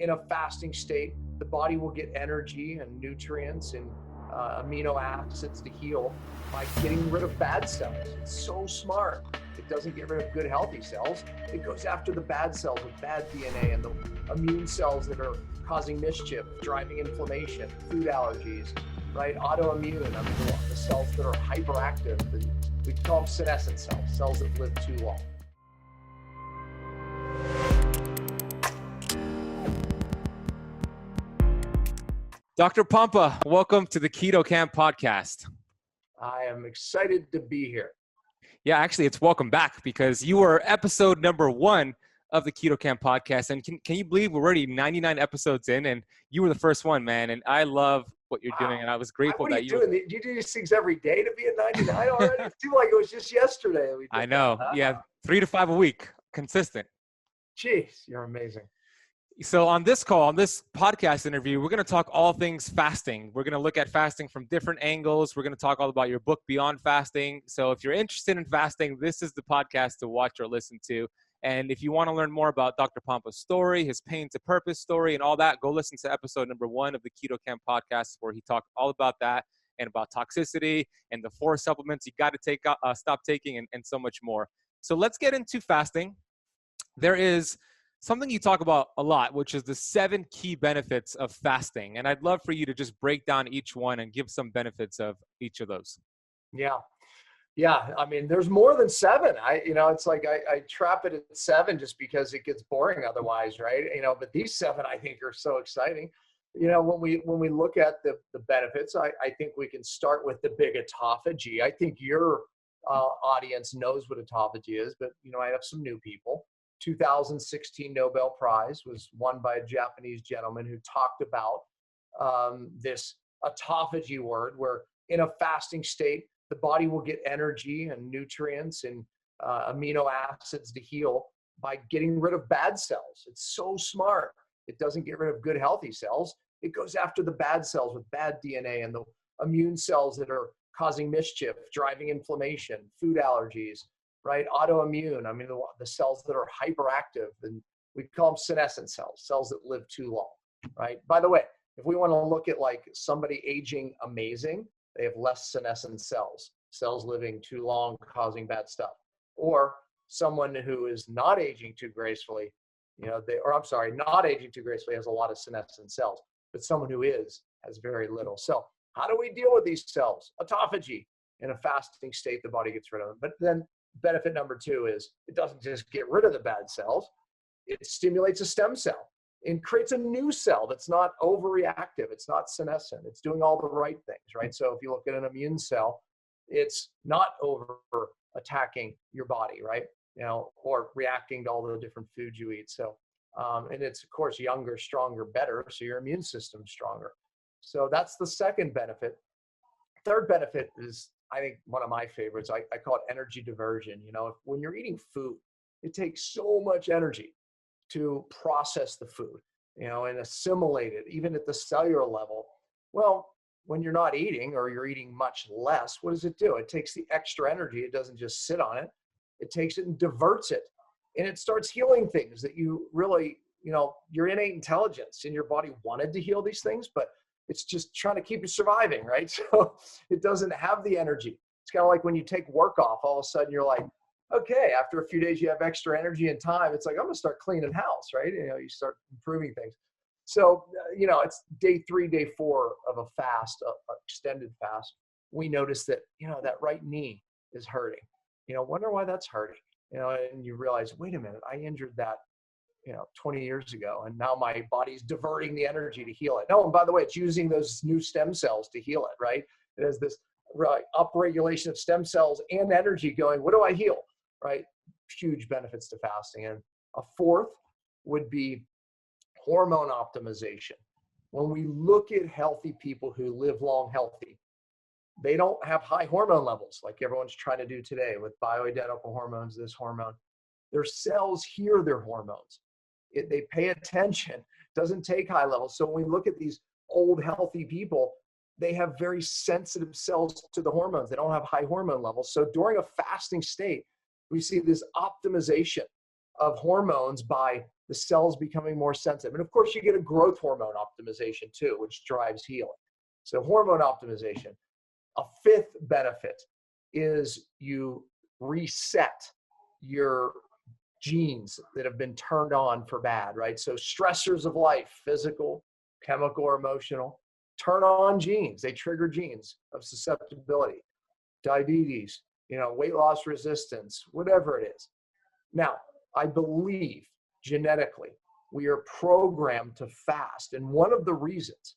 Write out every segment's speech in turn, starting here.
in a fasting state, the body will get energy and nutrients and amino acids to heal by getting rid of bad cells. It's so smart. It doesn't get rid of good, healthy cells. It goes after the bad cells with bad DNA and the immune cells that are causing mischief, driving inflammation, food allergies, right? Autoimmune, the cells that are hyperactive. We call them senescent cells, cells that live too long. Dr. Pompa, welcome to the Keto Kamp podcast. I am excited to be here. Yeah, actually, it's welcome back because you were episode number 1 of the Keto Kamp podcast. And can you believe we're already 99 episodes in and you were the first one, man. And I love what you're doing. And I was grateful what are that you doing? Do you do these things every day to be at 99 already? It seemed like it was just yesterday. I know. Yeah, 3 to 5 a week, consistent. Jeez, you're amazing. So on this call, on this podcast interview, we're going to talk all things fasting. We're going to look at fasting from different angles. We're going to talk all about your book, Beyond Fasting. So if you're interested in fasting, this is the podcast to watch or listen to. And if you want to learn more about Dr. Pompa's story, his pain to purpose story and all that, go listen to episode number 1 of the Keto Kamp podcast, where he talked all about that and about toxicity and the 4 supplements you got to take, stop taking and so much more. So let's get into fasting. There is something you talk about a lot, which is the 7 key benefits of fasting. And I'd love for you to just break down each one and give some benefits of each of those. Yeah. I mean, there's more than 7. It's like I trap it at 7 just because it gets boring otherwise, right? But these 7 I think are so exciting. When we look at the benefits, I think we can start with the big autophagy. I think your audience knows what autophagy is, but I have some new people. 2016 Nobel Prize was won by a Japanese gentleman who talked about this autophagy word, where in a fasting state, the body will get energy and nutrients and amino acids to heal by getting rid of bad cells. It's so smart. It doesn't get rid of good, healthy cells. It goes after the bad cells with bad DNA and the immune cells that are causing mischief, driving inflammation, food allergies, right? Autoimmune, the cells that are hyperactive, and we call them senescent cells, cells that live too long, right? By the way, if we want to look at like somebody aging amazing, they have less senescent cells living too long, causing bad stuff. Or someone who is not aging too gracefully, not aging too gracefully has a lot of senescent cells, but someone who has very little. So how do we deal with these cells? Autophagy. In a fasting state, the body gets rid of them. But then benefit number 2 is it doesn't just get rid of the bad cells. It stimulates a stem cell and creates a new cell that's not overreactive. It's not senescent. It's doing all the right things, right? So if you look at an immune cell, it's not over attacking your body, right? Or reacting to all the different foods you eat. So, and it's of course younger, stronger, better. So your immune system's stronger. So that's the second benefit. Third benefit is, I think, one of my favorites. I call it energy diversion. When you're eating food, it takes so much energy to process the food, and assimilate it, even at the cellular level. Well, when you're not eating, or you're eating much less, what does it do? It takes the extra energy. It doesn't just sit on it. It takes it and diverts it. And it starts healing things that you really, your innate intelligence in your body wanted to heal these things, but it's just trying to keep you surviving, right? So it doesn't have the energy. It's kind of like when you take work off, all of a sudden you're like, okay, after a few days you have extra energy and time. It's like, I'm gonna start cleaning house, right? You start improving things. So, it's day 3, day 4 of a fast, a extended fast. We notice that, that right knee is hurting. Wonder why that's hurting. And you realize, wait a minute, I injured that 20 years ago, and now my body's diverting the energy to heal it. No, and by the way, it's using those new stem cells to heal it, right? It has this upregulation of stem cells and energy going, what do I heal, right? Huge benefits to fasting. And a fourth would be hormone optimization. When we look at healthy people who live long healthy, they don't have high hormone levels like everyone's trying to do today with bioidentical hormones, this hormone. Their cells hear their hormones. They pay attention. Doesn't take high levels. So when we look at these old healthy people, they have very sensitive cells to the hormones. They don't have high hormone levels. So during a fasting state, we see this optimization of hormones by the cells becoming more sensitive. And of course, you get a growth hormone optimization too, which drives healing. So hormone optimization. A fifth benefit is you reset your genes that have been turned on for bad, right? So stressors of life, physical, chemical, or emotional, turn on genes. They trigger genes of susceptibility, diabetes, weight loss resistance, whatever it is. Now, I believe genetically we are programmed to fast. And one of the reasons,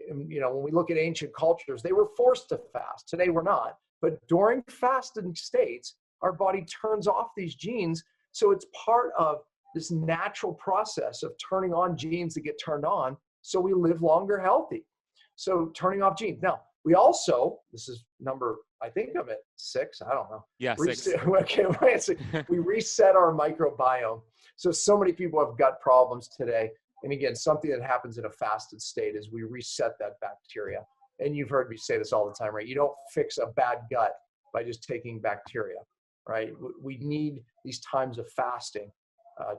when we look at ancient cultures, they were forced to fast. Today we're not. But during fasting states, our body turns off these genes. So it's part of this natural process of turning on genes that get turned on so we live longer healthy. So turning off genes. Now, we also, this is number, I think I'm at 6, I don't know. Yeah, 6. Okay, we reset our microbiome. So many people have gut problems today. And again, something that happens in a fasted state is we reset that bacteria. And you've heard me say this all the time, right? You don't fix a bad gut by just taking bacteria, right? We need these times of fasting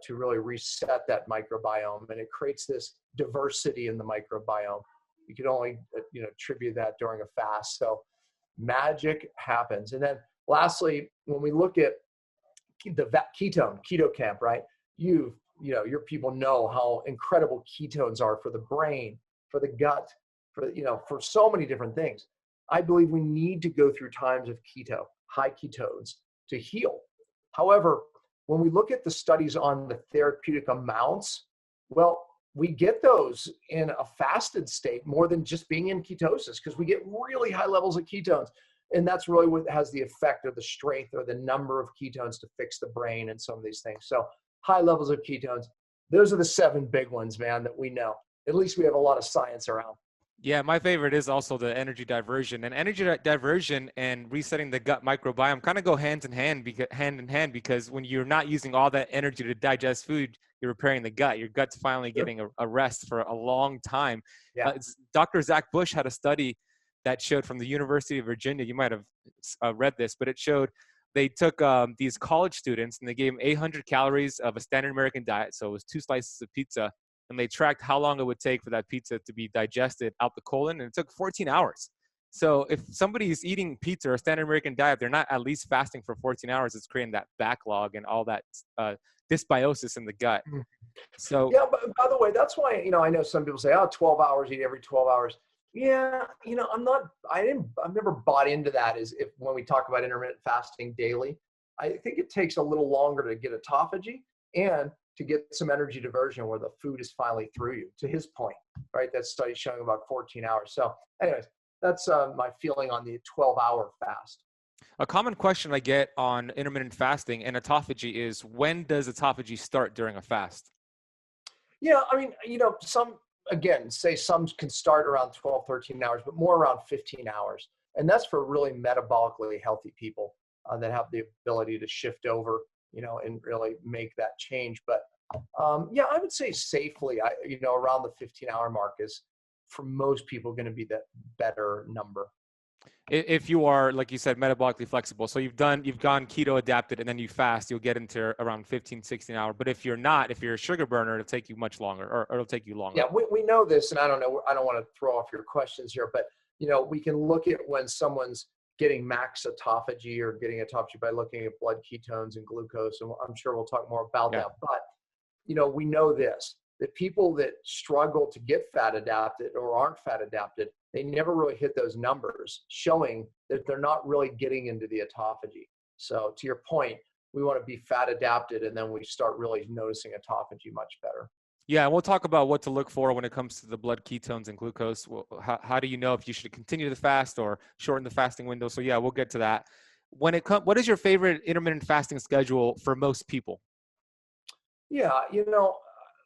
to really reset that microbiome, and it creates this diversity in the microbiome. You can only attribute that during a fast. So magic happens. And then lastly, when we look at the keto Kamp, right? Your people know how incredible ketones are for the brain, for the gut, for so many different things. I believe we need to go through times of keto, high ketones, to heal. However, when we look at the studies on the therapeutic amounts, well, we get those in a fasted state more than just being in ketosis, because we get really high levels of ketones. And that's really what has the effect of the strength or the number of ketones to fix the brain and some of these things. So high levels of ketones, those are the 7 big ones, man, that we know. At least we have a lot of science around. Yeah, my favorite is also the energy diversion. And energy diversion and resetting the gut microbiome kind of go hand in hand, because when you're not using all that energy to digest food, you're repairing the gut. Your gut's finally getting a rest for a long time. Yeah. Dr. Zach Bush had a study that showed from the University of Virginia. You might have read this, but it showed they took these college students and they gave them 800 calories of a standard American diet. So it was 2 slices of pizza. And they tracked how long it would take for that pizza to be digested out the colon, and it took 14 hours. So if somebody is eating pizza or a standard American diet, they're not at least fasting for 14 hours. It's creating that backlog and all that dysbiosis in the gut. So yeah, but by the way, that's why, I know some people say, 12 hours, eat every 12 hours. Yeah, I've never bought into that when we talk about intermittent fasting daily. I think it takes a little longer to get autophagy and to get some energy diversion where the food is finally through you, to his point, right? That study's showing about 14 hours. So anyways, that's my feeling on the 12-hour fast. A common question I get on intermittent fasting and autophagy is, when does autophagy start during a fast? Yeah, some can start around 12, 13 hours, but more around 15 hours. And that's for really metabolically healthy people that have the ability to shift over, and really make that change. But I would say safely, around the 15-hour mark is, for most people, going to be the better number. If you are, like you said, metabolically flexible, so you've gone keto adapted and then you fast, you'll get into around 15, 16 hours. But if you're not, if you're a sugar burner, it'll take you much longer, or it'll take you longer. Yeah, we know this, and I don't want to throw off your questions here, but we can look at when someone's getting max autophagy or getting autophagy by looking at blood ketones and glucose, and I'm sure we'll talk more about that. But we know this, that people that struggle to get fat adapted or aren't fat adapted, they never really hit those numbers, showing that they're not really getting into the autophagy. So to your point, we want to be fat adapted, and then we start really noticing autophagy much better. Yeah, and we'll talk about what to look for when it comes to the blood ketones and glucose. Well, how do you know if you should continue the fast or shorten the fasting window? So yeah, we'll get to that. What is your favorite intermittent fasting schedule for most people? Yeah,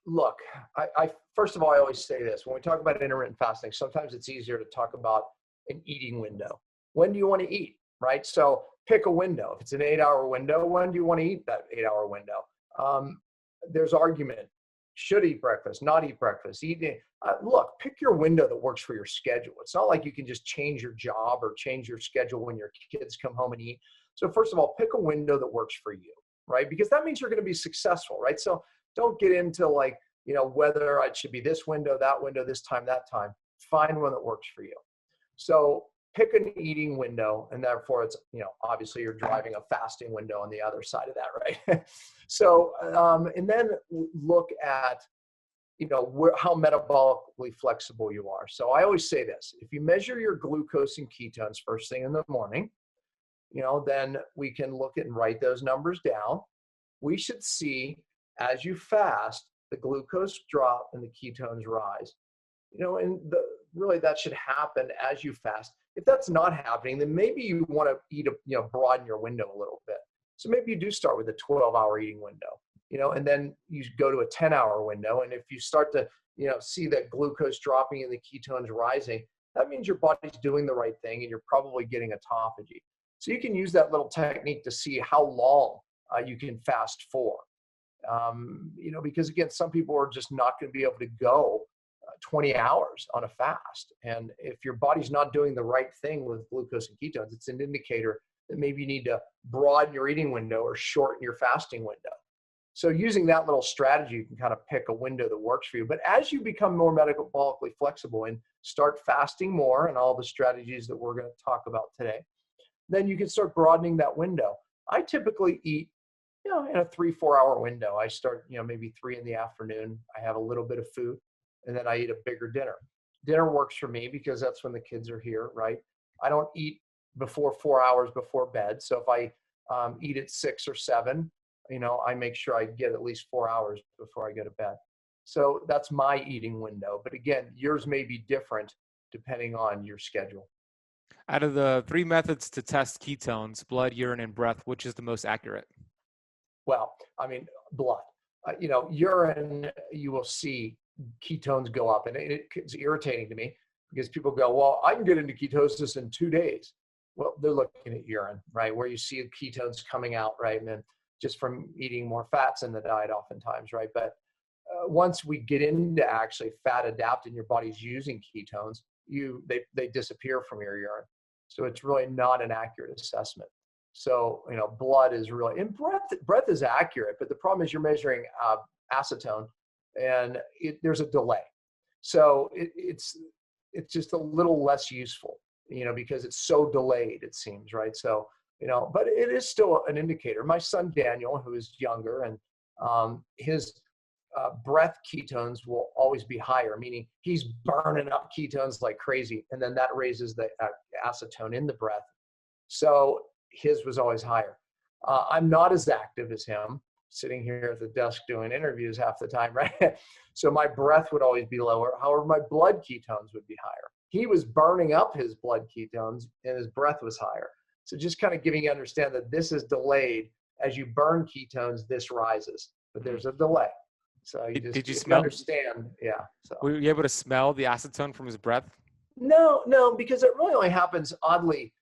look, I first of all, I always say this. When we talk about intermittent fasting, sometimes it's easier to talk about an eating window. When do you want to eat, right? So pick a window. If it's an 8-hour window, when do you want to eat that 8-hour window? There's argument. Should eat breakfast, not eat breakfast. Look, pick your window that works for your schedule. It's not like you can just change your job or change your schedule when your kids come home and eat. So first of all, pick a window that works for you, right? Because that means you're going to be successful, right? So Don't get into like, whether it should be this window, that window, this time, that time. Find one that works for you. So pick an eating window, and therefore it's, obviously you're driving a fasting window on the other side of that, right? So, and then look at, how metabolically flexible you are. So I always say this: if you measure your glucose and ketones first thing in the morning, then we can look at and write those numbers down. We should see, as you fast, the glucose drop and the ketones rise. And really that should happen as you fast. If that's not happening, then maybe you want to broaden your window a little bit. So maybe you do start with a 12-hour eating window, and then you go to a 10-hour window. And if you start to, see that glucose dropping and the ketones rising, that means your body's doing the right thing and you're probably getting autophagy. So you can use that little technique to see how long you can fast for. Because again, some people are just not going to be able to go 20 hours on a fast. And if your body's not doing the right thing with glucose and ketones, it's an indicator that maybe you need to broaden your eating window or shorten your fasting window. So using that little strategy, you can kind of pick a window that works for you. But as you become more metabolically flexible and start fasting more, and all the strategies that we're going to talk about today, then you can start broadening that window. I typically eat, in a 3-4 hour window. I start, maybe 3 in the afternoon. I have a little bit of food, and then I eat a bigger dinner. Dinner works for me because that's when the kids are here, right? I don't eat before 4 hours before bed. So if I eat at 6 or 7, I make sure I get at least 4 hours before I go to bed. So that's my eating window. But again, yours may be different depending on your schedule. Out of the 3 methods to test ketones, blood, urine, and breath, which is the most accurate? Well, blood. Urine, you will see ketones go up, and it's irritating to me because people go, well, I can get into ketosis in 2 days. Well, they're looking at urine, right, where you see ketones coming out, right, and then just from eating more fats in the diet oftentimes, right? But once we get into actually fat adapt and your body's using ketones, they disappear from your urine. So it's really not an accurate assessment. So, blood is really, and breath is accurate, but the problem is you're measuring acetone, and there's a delay. So it's just a little less useful, because it's so delayed, it seems, right? So, but it is still an indicator. My son, Daniel, who is younger, and his breath ketones will always be higher, meaning he's burning up ketones like crazy. And then that raises the acetone in the breath. So his was always higher. I'm not as active as him, sitting here at the desk doing interviews half the time, right? So my breath would always be lower. However, my blood ketones would be higher. He was burning up his blood ketones and his breath was higher. So just kind of giving you understand that this is delayed. As you burn ketones, this rises, but there's a delay. So did you smell? Understand? Yeah. So were you able to smell the acetone from his breath? No, because it really only happens oddly.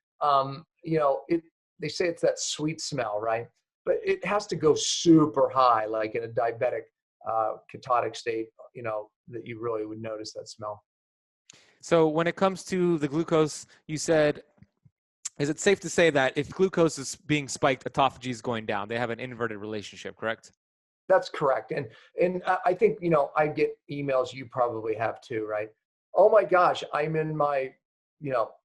They say it's that sweet smell, right? But it has to go super high, like in a diabetic ketotic state, that you really would notice that smell. So when it comes to the glucose, you said, is it safe to say that if glucose is being spiked, autophagy is going down? They have an inverted relationship, correct? That's correct. And I think, I get emails, you probably have too, right? Oh my gosh, I'm in my,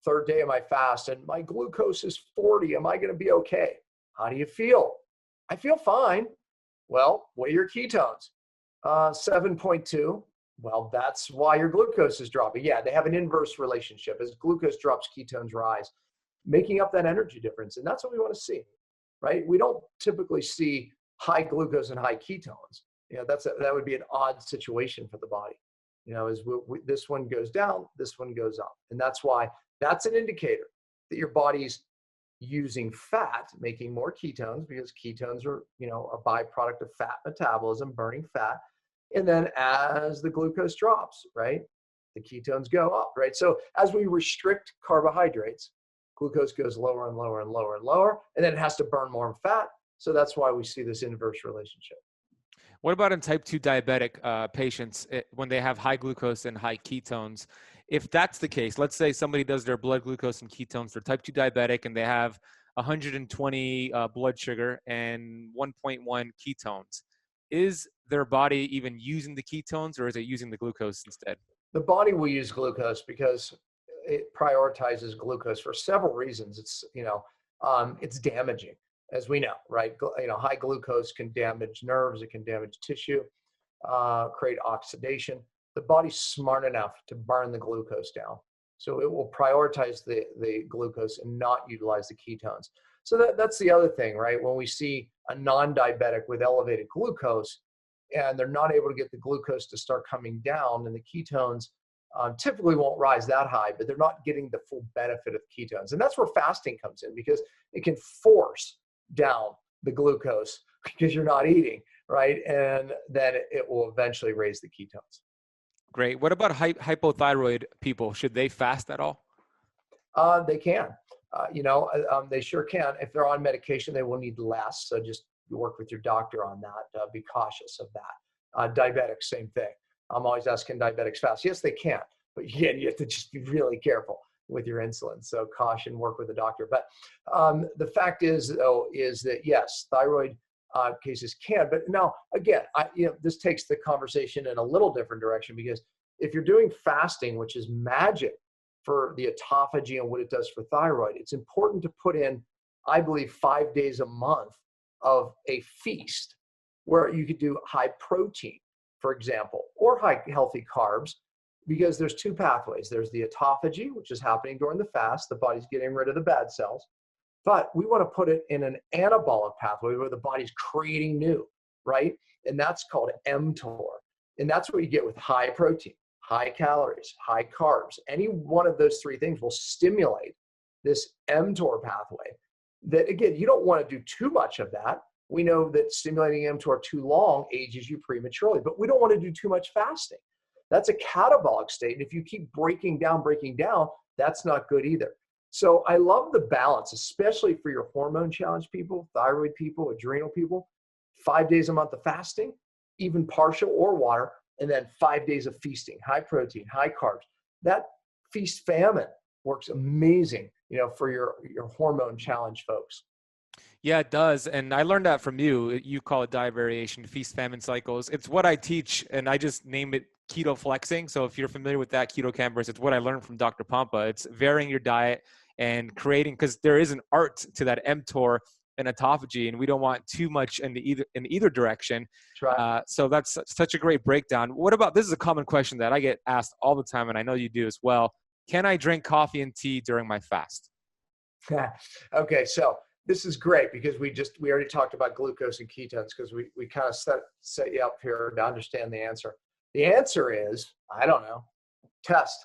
3rd day of my fast and my glucose is 40. Am I going to be okay? How do you feel? I feel fine. Well, what are your ketones? 7.2. Well, that's why your glucose is dropping. Yeah, they have an inverse relationship. As glucose drops, ketones rise, making up that energy difference. And that's what we want to see, right? We don't typically see high glucose and high ketones. That would be an odd situation for the body. As this one goes down, this one goes up. And that's why that's an indicator that your body's using fat, making more ketones, because ketones are, a byproduct of fat metabolism, burning fat. And then as the glucose drops, right, the ketones go up, right? So as we restrict carbohydrates, glucose goes lower and lower and lower and lower, and then it has to burn more fat. So that's why we see this inverse relationship. What about in type 2 diabetic patients when they have high glucose and high ketones? If that's the case, let's say somebody does their blood glucose and ketones, they're type 2 diabetic and they have 120 blood sugar and 1.1 ketones. is their body even using the ketones, or is it using the glucose instead? The body will use glucose because it prioritizes glucose for several reasons. It's damaging, as we know, right? High glucose can damage nerves, it can damage tissue, create oxidation. The body's smart enough to burn the glucose down. So it will prioritize the glucose and not utilize the ketones. So that's the other thing, right? When we see a non-diabetic with elevated glucose and they're not able to get the glucose to start coming down, and the ketones typically won't rise that high, but they're not getting the full benefit of ketones. And that's where fasting comes in, because it can force down the glucose because you're not eating, right? And then it will eventually raise the ketones. Great. What about hypothyroid people? Should they fast at all? They can. They sure can. If they're on medication, they will need less. So just work with your doctor on that. Be cautious of that. Diabetics, same thing. I'm always asking diabetics fast. Yes, they can. But again, you have to just be really careful with your insulin. So caution, work with a doctor. But the fact is, though, is that yes, thyroid cases can. But now, again, this takes the conversation in a little different direction, because if you're doing fasting, which is magic for the autophagy and what it does for thyroid, it's important to put in, I believe, 5 days a month of a feast where you could do high protein, for example, or high healthy carbs, because there's two pathways. There's the autophagy, which is happening during the fast. The body's getting rid of the bad cells. But we want to put it in an anabolic pathway where the body's creating new, right? And that's called mTOR. And that's what you get with high protein, high calories, high carbs. Any one of those three things will stimulate this mTOR pathway. That, again, you don't want to do too much of that. We know that stimulating mTOR too long ages you prematurely, but we don't want to do too much fasting. That's a catabolic state. And if you keep breaking down, that's not good either. So I love the balance, especially for your hormone challenge people, thyroid people, adrenal people. 5 days a month of fasting, even partial or water, and then 5 days of feasting, high protein, high carbs. That feast famine works amazing, for your hormone challenge folks. Yeah, it does. And I learned that from you. You call it diet variation, feast famine cycles. It's what I teach, and I just name it keto flexing. So if you're familiar with that, keto campers, it's what I learned from Dr. Pompa. It's varying your diet and creating, because there is an art to that mTOR and autophagy, and we don't want too much in either direction. Right. So that's such a great breakdown. What about, this is a common question that I get asked all the time, and I know you do as well. Can I drink coffee and tea during my fast? Okay, so this is great, because we already talked about glucose and ketones, because we kind of set you up here to understand the answer. The answer is, I don't know, test.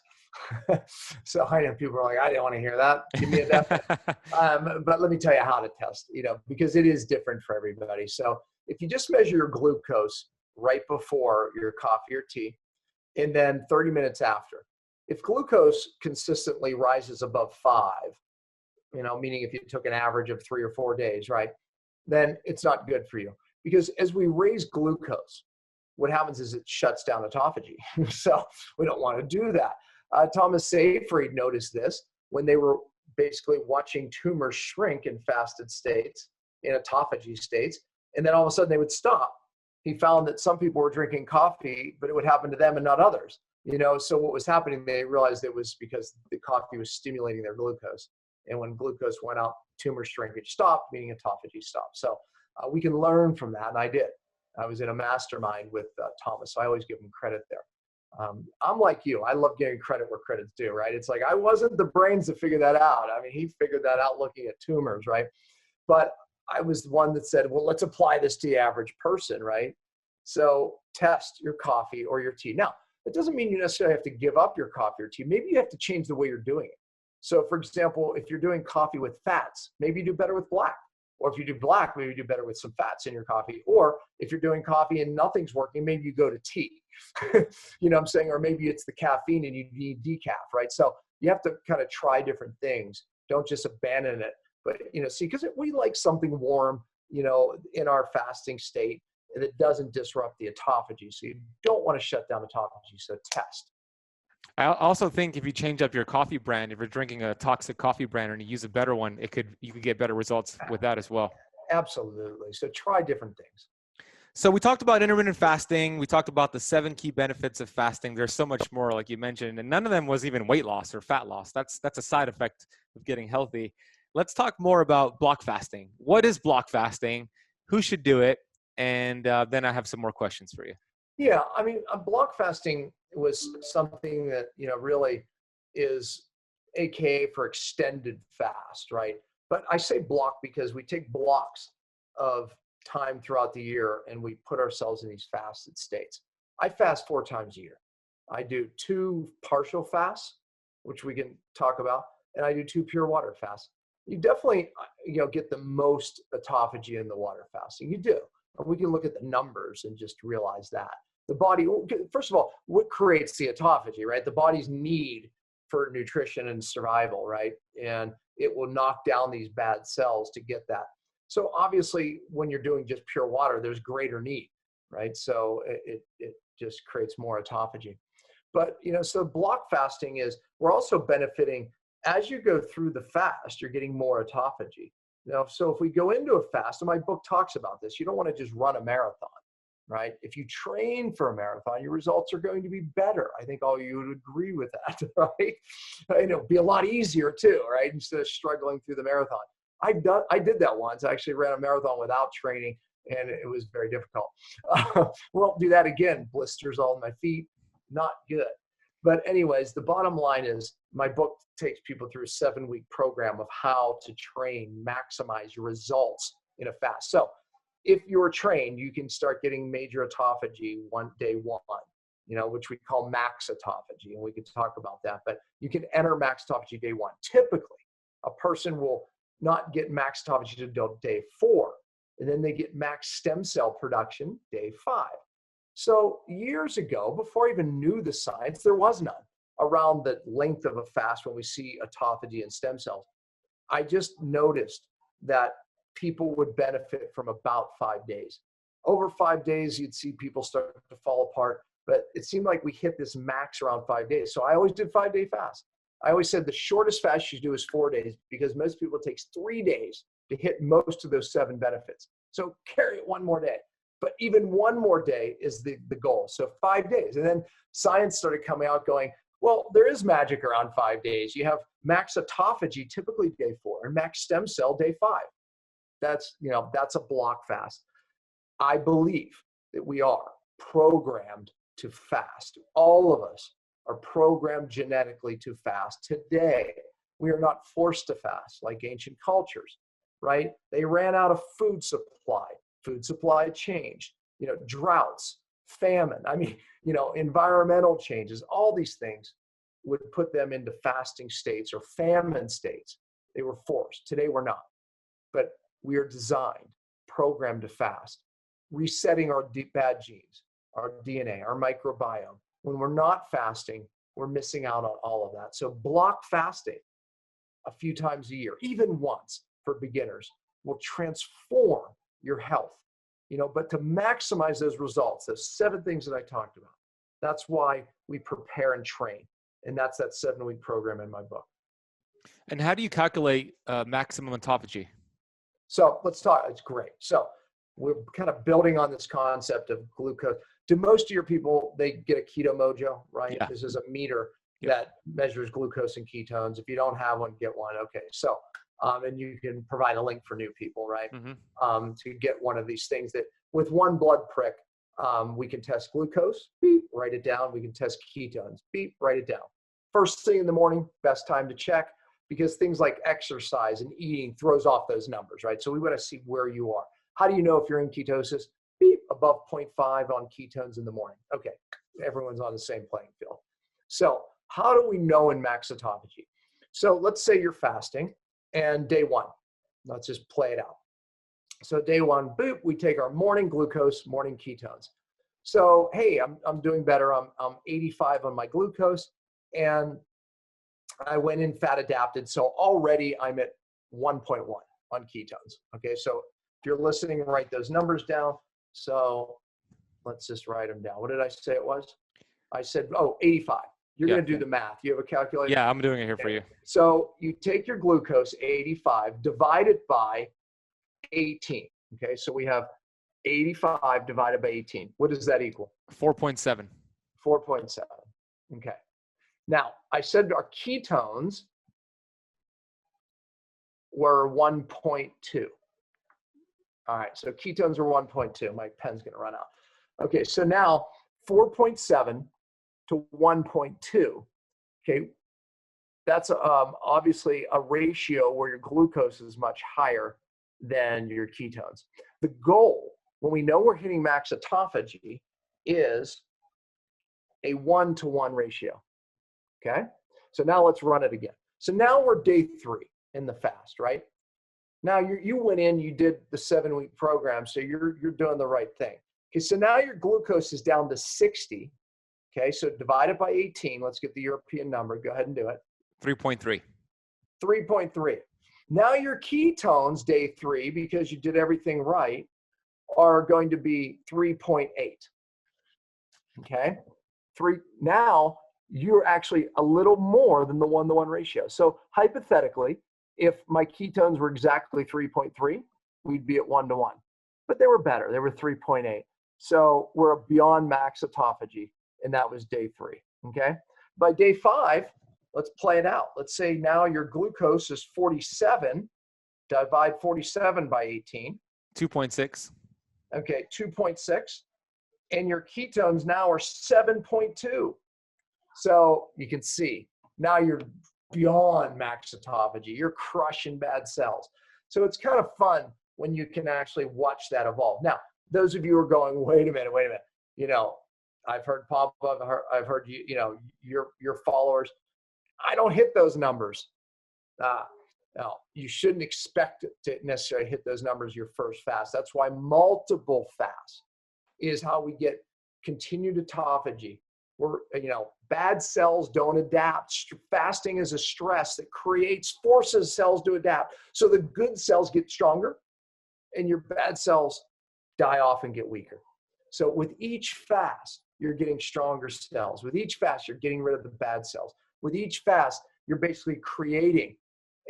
So I know people are like, I didn't want to hear that. Give me a definite. But let me tell you how to test, because it is different for everybody. So if you just measure your glucose right before your coffee or tea, and then 30 minutes after, if glucose consistently rises above 5, meaning if you took an average of 3 or 4 days, right, then it's not good for you. Because as we raise glucose, what happens is it shuts down autophagy. So we don't want to do that. Thomas Seyfried noticed this when they were basically watching tumors shrink in fasted states, in autophagy states, and then all of a sudden they would stop. He found that some people were drinking coffee, but it would happen to them and not others. So what was happening, they realized it was because the coffee was stimulating their glucose. And when glucose went up, tumor shrinkage stopped, meaning autophagy stopped. So we can learn from that, and I did. I was in a mastermind with Thomas, so I always give him credit there. I'm like you. I love getting credit where credit's due, right? It's like I wasn't the brains to figure that out. I mean, he figured that out looking at tumors, right? But I was the one that said, well, let's apply this to the average person, right? So test your coffee or your tea. Now, it doesn't mean you necessarily have to give up your coffee or tea. Maybe you have to change the way you're doing it. So for example, if you're doing coffee with fats, maybe you do better with black. Or if you do black, maybe you do better with some fats in your coffee. Or if you're doing coffee and nothing's working, maybe you go to tea. You know what I'm saying? Or maybe it's the caffeine and you need decaf, right? So you have to kind of try different things. Don't just abandon it. But, see, because we like something warm, in our fasting state that doesn't disrupt the autophagy. So you don't want to shut down autophagy. So test. I also think if you change up your coffee brand, if you're drinking a toxic coffee brand and you use a better one, you could get better results with that as well. Absolutely. So try different things. So we talked about intermittent fasting. We talked about the 7 key benefits of fasting. There's so much more, like you mentioned, and none of them was even weight loss or fat loss. That's a side effect of getting healthy. Let's talk more about block fasting. What is block fasting? Who should do it? And then I have some more questions for you. Yeah, I mean, block fasting was something that, really is AKA for extended fast, right? But I say block because we take blocks of time throughout the year and we put ourselves in these fasted states. I fast 4 times a year. I do 2 partial fasts, which we can talk about, and I do 2 pure water fasts. You definitely, get the most autophagy in the water fasting. You do. And we can look at the numbers and just realize that. The body, first of all, what creates the autophagy, right? The body's need for nutrition and survival, right? And it will knock down these bad cells to get that. So obviously, when you're doing just pure water, there's greater need, right? So it just creates more autophagy. But, so block fasting is, we're also benefiting as you go through the fast, you're getting more autophagy. So if we go into a fast, and my book talks about this, you don't want to just run a marathon, right? If you train for a marathon, your results are going to be better. I think all you would agree with that, right? And it'll be a lot easier too, right? Instead of struggling through the marathon. I did that once. I actually ran a marathon without training, and it was very difficult. Won't do that again. Blisters all in my feet, not good. But anyways, the bottom line is my book takes people through a 7-week program of how to train, maximize your results in a fast. So if you're trained, you can start getting major autophagy day one, which we call max autophagy. And we can talk about that, but you can enter max autophagy day 1. Typically, a person will not get max autophagy until day 4, and then they get max stem cell production day 5. So years ago, before I even knew the science, there was none around the length of a fast when we see autophagy and stem cells. I just noticed that people would benefit from about 5 days. Over 5 days, you'd see people start to fall apart, but it seemed like we hit this max around 5 days. So I always did 5-day fast. I always said the shortest fast you do is 4 days, because most people, it takes 3 days to hit most of those 7 benefits. So carry it 1 more day. But even 1 more day is the goal. So 5 days. And then science started coming out going, well, there is magic around 5 days. You have max autophagy, typically day 4, and max stem cell day 5. That's a block fast. I believe that we are programmed to fast. All of us are programmed genetically to fast. Today, we are not forced to fast like ancient cultures, right? They ran out of food supply. Food supply changed, droughts, famine. Environmental changes, all these things would put them into fasting states or famine states. They were forced. Today, we're not. But we are designed, programmed to fast, resetting our bad genes, our DNA, our microbiome. When we're not fasting, we're missing out on all of that. So block fasting a few times a year, even once for beginners, will transform your health, but to maximize those results, those 7 things that I talked about, that's why we prepare and train. And that's that 7-week program in my book. And how do you calculate maximum autophagy? So let's talk. It's great. So we're kind of building on this concept of glucose. Do most of your people, they get a Keto Mojo, right? Yeah. This is a meter that measures glucose and ketones. If you don't have one, get one. Okay. So and you can provide a link for new people, right? Mm-hmm. To get one of these things that with 1 blood prick, we can test glucose, beep, write it down. We can test ketones, beep, write it down. First thing in the morning, best time to check, because things like exercise and eating throws off those numbers, right? So we want to see where you are. How do you know if you're in ketosis? Beep, above 0.5 on ketones in the morning. Okay, everyone's on the same playing field. So how do we know in max autophagy? So let's say you're fasting. And day 1, let's just play it out. So day 1, boop, we take our morning glucose, morning ketones. So, hey, I'm doing better. I'm 85 on my glucose, and I went in fat adapted. So already I'm at 1.1 on ketones. Okay, so if you're listening, write those numbers down. So let's just write them down. What did I say it was? I said, 85. You're going to do the math. You have a calculator? Yeah, I'm doing it here for you. So you take your glucose, 85, divide it by 18. Okay, so we have 85 divided by 18. What does that equal? 4.7. 4.7. Okay. Now, I said our ketones were 1.2. All right, so ketones are 1.2. My pen's going to run out. Okay, so now 4.7 to 1.2. Okay, that's obviously a ratio where your glucose is much higher than your ketones. The goal, when we know we're hitting max autophagy, is a 1-to-1 ratio. Okay, so now let's run it again. So now we're day 3 in the fast, right? Now you went in, you did the 7-week program, so you're doing the right thing. Okay, so now your glucose is down to 60. Okay, so divide it by 18. Let's get the European number. Go ahead and do it. 3.3. 3.3. Now your ketones, day 3, because you did everything right, are going to be 3.8. Okay, now you're actually a little more than the 1-to-1 ratio. So hypothetically, if my ketones were exactly 3.3, we'd be at 1-to-1. But they were better. They were 3.8. So we're beyond max autophagy, and that was day 3. Okay. By day 5, let's play it out. Let's say now your glucose is 47. Divide 47 by 18. 2.6. Okay, 2.6. And your ketones now are 7.2. So you can see now you're beyond max autophagy. You're crushing bad cells. So it's kind of fun when you can actually watch that evolve. Now, those of you who are going, wait a minute. You know, I've heard Papa, I've heard you, you know, your followers. I don't hit those numbers. No, you shouldn't expect to necessarily hit those numbers your first fast. That's why multiple fasts is how we get continued autophagy. Bad cells don't adapt. Fasting is a stress that forces cells to adapt. So the good cells get stronger and your bad cells die off and get weaker. So with each fast, you're getting stronger cells. With each fast, you're getting rid of the bad cells. With each fast, you're basically creating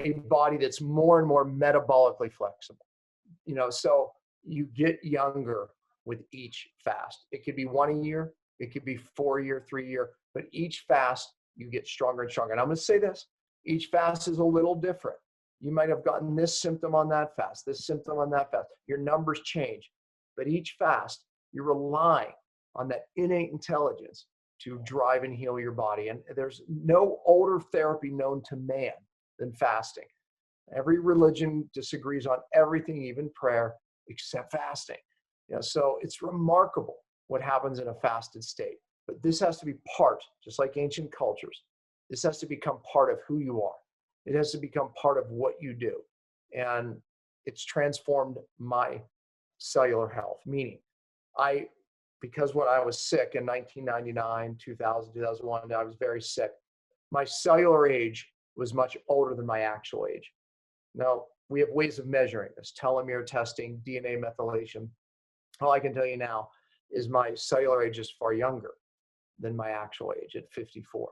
a body that's more and more metabolically flexible. So you get younger with each fast. It could be 1 a year, it could be 4 a year, 3 a year, but each fast you get stronger and stronger. And I'm going to say this, each fast is a little different. You might have gotten this symptom on that fast, this symptom on that fast. Your numbers change, but each fast you're relying on that innate intelligence to drive and heal your body. And there's no older therapy known to man than fasting. Every religion disagrees on everything, even prayer, except fasting. So it's remarkable what happens in a fasted state. But this has to be part, just like ancient cultures, this has to become part of who you are. It has to become part of what you do. And it's transformed my cellular health, meaning because when I was sick in 1999, 2000, 2001, I was very sick. My cellular age was much older than my actual age. Now, we have ways of measuring this, telomere testing, DNA methylation. All I can tell you now is my cellular age is far younger than my actual age at 54.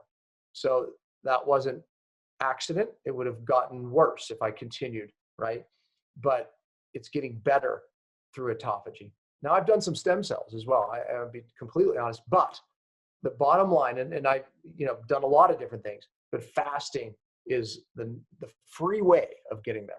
So that wasn't accident. It would have gotten worse if I continued, right? But it's getting better through autophagy. Now, I've done some stem cells as well. I'll be completely honest, but the bottom line, and I've done a lot of different things, but fasting is the free way of getting there.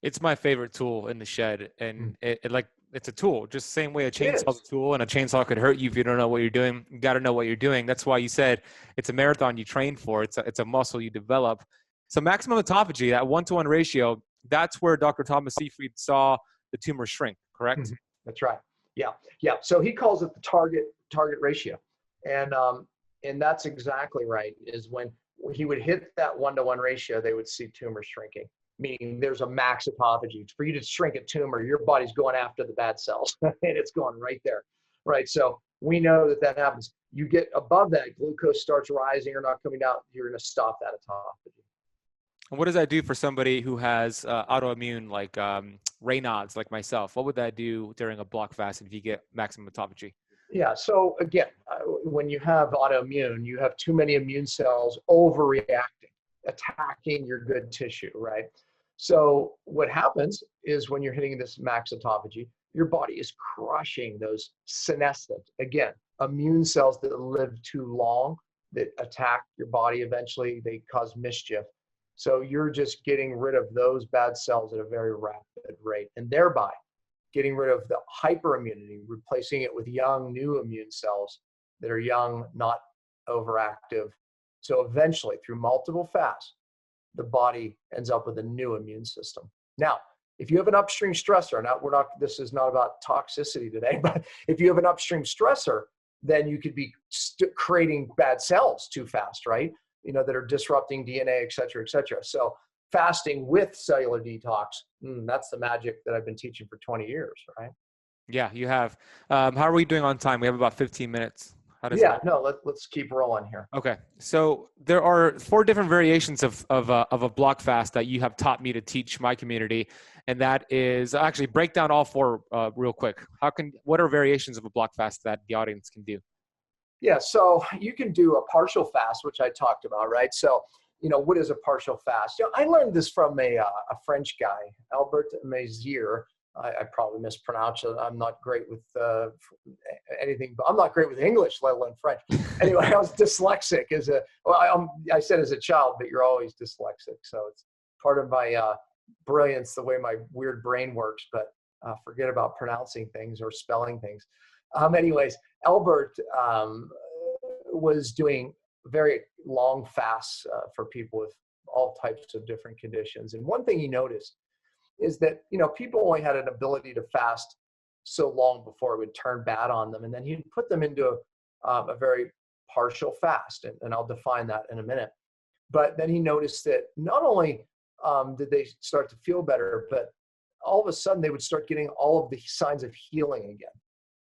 It's my favorite tool in the shed, and it's a tool, just the same way a chainsaw's a tool, and a chainsaw could hurt you if you don't know what you're doing. You got to know what you're doing. That's why you said it's a marathon you train for. It's a muscle you develop. So maximum autophagy, that 1-to-1 ratio, that's where Dr. Thomas Seyfried saw the tumor shrink, correct? Mm-hmm. That's right. Yeah. So he calls it the target ratio, and that's exactly right. Is when he would hit that 1-to-1 ratio, they would see tumor shrinking. Meaning there's a max autophagy. For you to shrink a tumor, your body's going after the bad cells, and it's going right there, right? So we know that happens. You get above that, glucose starts rising or not coming down, you're going to stop that autophagy. And what does that do for somebody who has autoimmune, like Raynaud's, like myself? What would that do during a block fast if you get maximum autophagy? Yeah, so again, when you have autoimmune, you have too many immune cells overreacting, attacking your good tissue, right? So what happens is when you're hitting this max autophagy, your body is crushing those senescent, again, immune cells that live too long, that attack your body eventually, they cause mischief. So you're just getting rid of those bad cells at a very rapid rate, and thereby getting rid of the hyperimmunity, replacing it with young, new immune cells that are young, not overactive. So eventually, through multiple fasts, the body ends up with a new immune system. Now, if you have an upstream stressor, this is not about toxicity today, but if you have an upstream stressor, then you could be creating bad cells too fast, right? That are disrupting DNA, et cetera, et cetera. So fasting with cellular detox, that's the magic that I've been teaching for 20 years, right? Yeah, you have. How are we doing on time? We have about 15 minutes. Let's keep rolling here. Okay. So there are 4 different variations of a block fast that you have taught me to teach my community. And that is actually break down all 4 real quick. What are variations of a block fast that the audience can do? Yeah. So you can do a partial fast, which I talked about, right? So, what is a partial fast? I learned this from a French guy, Albert Mézières. I probably mispronounced it. I'm not great with anything, but I'm not great with English, let alone French. Anyway, I was dyslexic I said as a child, but you're always dyslexic. So it's part of my brilliance, the way my weird brain works, but forget about pronouncing things or spelling things. Anyways, Albert was doing very long fasts for people with all types of different conditions. And one thing he noticed is that, people only had an ability to fast so long before it would turn bad on them. And then he'd put them into a very partial fast. And I'll define that in a minute. But then he noticed that not only did they start to feel better, but all of a sudden they would start getting all of the signs of healing again.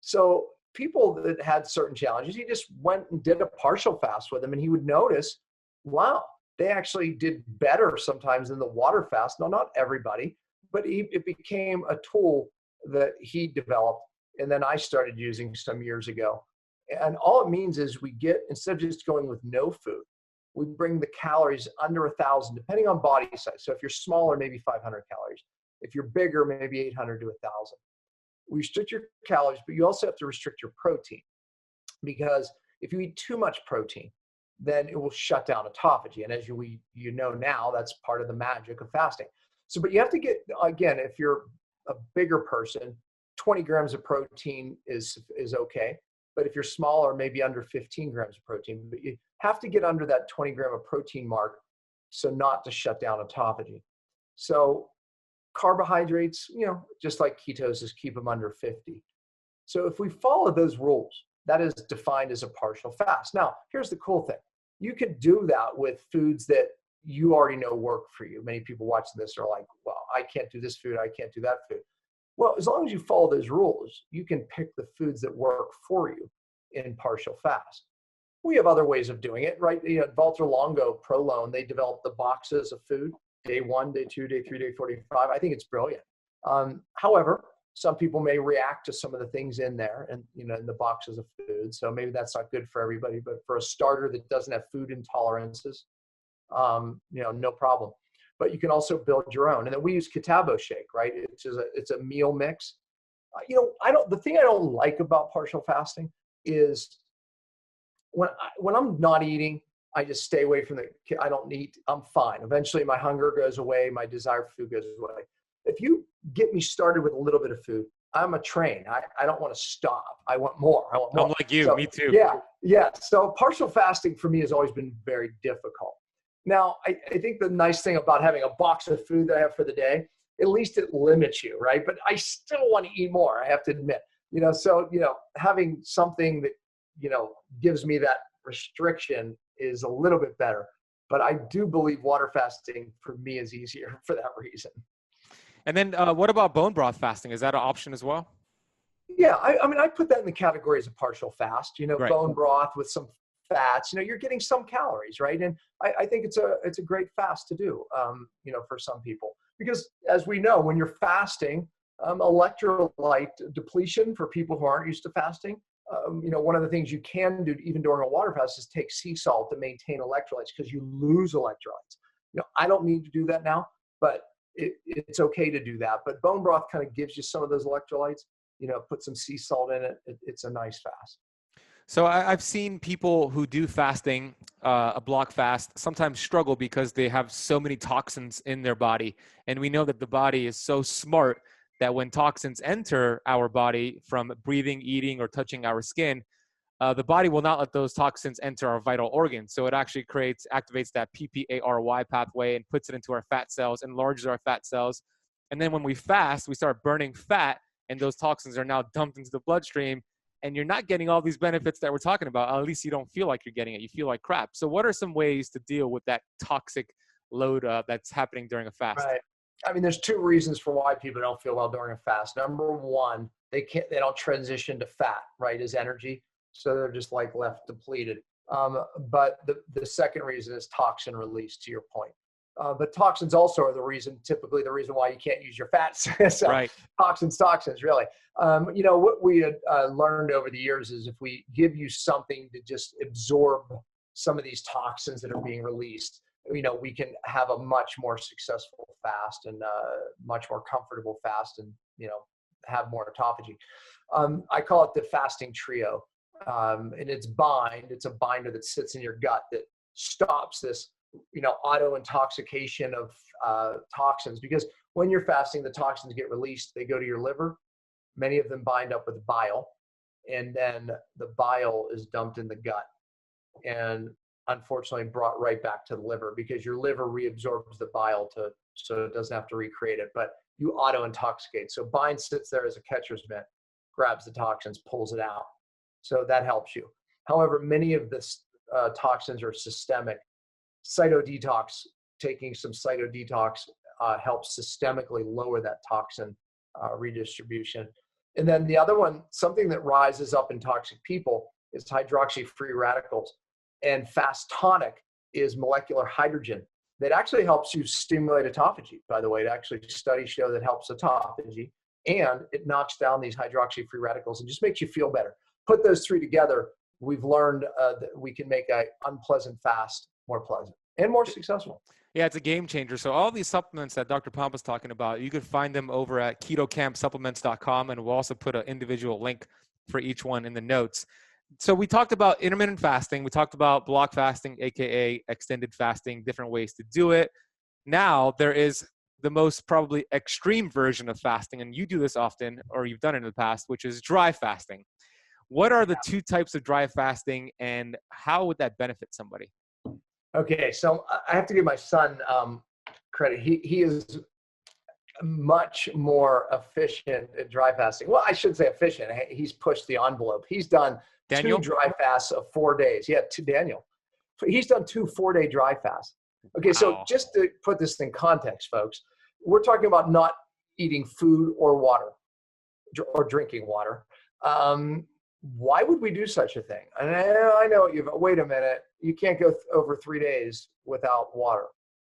So people that had certain challenges, he just went and did a partial fast with them, and he would notice, wow, they actually did better sometimes than the water fast. No, not everybody, but it became a tool that he developed, and then I started using some years ago. And all it means is instead of just going with no food, we bring the calories under 1,000, depending on body size. So if you're smaller, maybe 500 calories. If you're bigger, maybe 800 to 1,000. We restrict your calories, but you also have to restrict your protein, because if you eat too much protein, then it will shut down autophagy. And as you know now, that's part of the magic of fasting. So, but you have to get, again, if you're a bigger person, 20 grams of protein is okay. But if you're smaller, maybe under 15 grams of protein, but you have to get under that 20 gram of protein mark, so not to shut down autophagy. So carbohydrates, just like ketosis, keep them under 50. So if we follow those rules, that is defined as a partial fast. Now, here's the cool thing. You can do that with foods that you already know work for you. Many people watching this are like, well, I can't do this food, I can't do that food. Well, as long as you follow those rules, you can pick the foods that work for you in partial fast. We have other ways of doing it, right? Valter Longo, Prolone, they developed the boxes of food, day 1, day 2, day 3, day 45. I think it's brilliant. However, some people may react to some of the things in there and, in the boxes of food. So maybe that's not good for everybody, but for a starter that doesn't have food intolerances, no problem. But you can also build your own. And then we use Ketabo shake, right? It's a meal mix. The thing I don't like about partial fasting is when I'm not eating, I just stay away from I don't eat, I'm fine. Eventually my hunger goes away, my desire for food goes away. If you get me started with a little bit of food, I'm a train. I don't want to stop. I want more. I'm like you, me too. Yeah. So partial fasting for me has always been very difficult. Now, I think the nice thing about having a box of food that I have for the day, at least it limits you, right? But I still want to eat more, I have to admit. So having something that, gives me that restriction is a little bit better. But I do believe water fasting for me is easier for that reason. And then what about bone broth fasting? Is that an option as well? Yeah, I put that in the category as a partial fast, right. Bone broth with some fats, you're getting some calories, right? And I think it's a great fast to do, for some people, because as we know, when you're fasting, electrolyte depletion for people who aren't used to fasting, one of the things you can do even during a water fast is take sea salt to maintain electrolytes, because you lose electrolytes. I don't need to do that now, but it's okay to do that. But bone broth kind of gives you some of those electrolytes, put some sea salt in it. It's a nice fast. So I've seen people who do fasting, a block fast, sometimes struggle because they have so many toxins in their body. And we know that the body is so smart that when toxins enter our body from breathing, eating, or touching our skin, the body will not let those toxins enter our vital organs. So it actually activates that PPARY pathway and puts it into our fat cells, enlarges our fat cells. And then when we fast, we start burning fat, and those toxins are now dumped into the bloodstream. And you're not getting all these benefits that we're talking about. At least you don't feel like you're getting it. You feel like crap. So what are some ways to deal with that toxic load that's happening during a fast? Right. I mean, there's two reasons for why people don't feel well during a fast. Number one, they don't transition to fat, right, as energy. So they're just like left depleted. But the second reason is toxin release, to your point. But toxins also are typically the reason why you can't use your fats. So Right. toxins, really. What we had learned over the years is if we give you something to just absorb some of these toxins that are being released, we can have a much more successful fast and much more comfortable fast and, have more autophagy. I call it the fasting trio. And it's a binder that sits in your gut that stops this auto intoxication of toxins, because when you're fasting, the toxins get released, they go to your liver, many of them bind up with bile, and then the bile is dumped in the gut and unfortunately brought right back to the liver, because your liver reabsorbs the bile so it doesn't have to recreate it, but you auto intoxicate. So bile sits there as a catcher's mitt, grabs the toxins, pulls it out. So that helps you. However, many of the toxins are systemic. Cytodetox, taking some cytodetox helps systemically lower that toxin redistribution. And then the other one, something that rises up in toxic people, is hydroxy-free radicals. And fast tonic is molecular hydrogen that actually helps you stimulate autophagy. By the way, studies show that helps autophagy, and it knocks down these hydroxy-free radicals and just makes you feel better. Put those three together, we've learned that we can make an unpleasant fast more pleasant and more successful. Yeah, it's a game changer. So all these supplements that Dr. Pompa's talking about, you could find them over at ketokampsupplements.com, and we'll also put an individual link for each one in the notes. So we talked about intermittent fasting. We talked about block fasting, AKA extended fasting, different ways to do it. Now there is the most probably extreme version of fasting, and you do this often, or you've done it in the past, which is dry fasting. What are the two types of dry fasting, and how would that benefit somebody? Okay, so I have to give my son credit. He is much more efficient at dry fasting. Well, I should say efficient. He's pushed the envelope. He's done Daniel? 2 dry fasts of 4 days. Yeah, Daniel. He's done 2 4-day dry fasts. Okay, so just to put this in context, folks, we're talking about not eating food or water or drinking water. Why would we do such a thing? And I know wait a minute, you can't go over 3 days without water.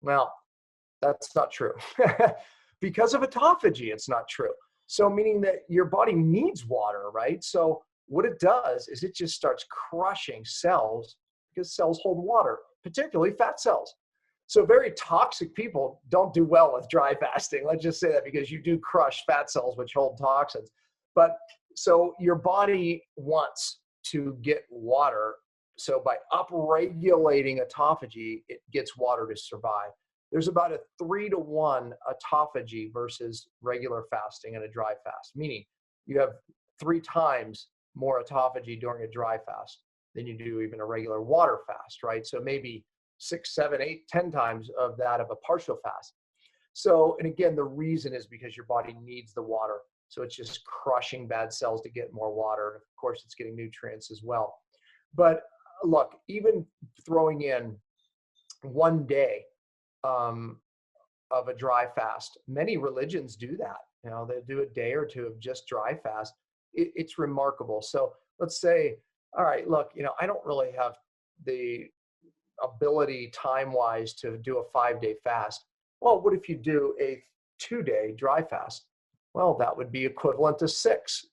Well, that's not true. Because of autophagy, it's not true. So meaning that your body needs water, right? So what it does is it just starts crushing cells, because cells hold water, particularly fat cells. So very toxic people don't do well with dry fasting. Let's just say that, because you do crush fat cells, which hold toxins. But so your body wants to get water. So by upregulating autophagy, it gets water to survive. There's about a 3-to-1 autophagy versus regular fasting and a dry fast, meaning you have 3 times more autophagy during a dry fast than you do even a regular water fast, right? So maybe 6, 7, 8, 10 times of that of a partial fast. So, and again, the reason is because your body needs the water. So it's just crushing bad cells to get more water. And of course, it's getting nutrients as well. But look, even throwing in 1 day of a dry fast, many religions do that. They do a day or 2 of just dry fast. It's remarkable. So let's say, all right, look, I don't really have the ability time-wise to do a 5-day fast. Well, what if you do a 2-day dry fast? Well, that would be equivalent to 6,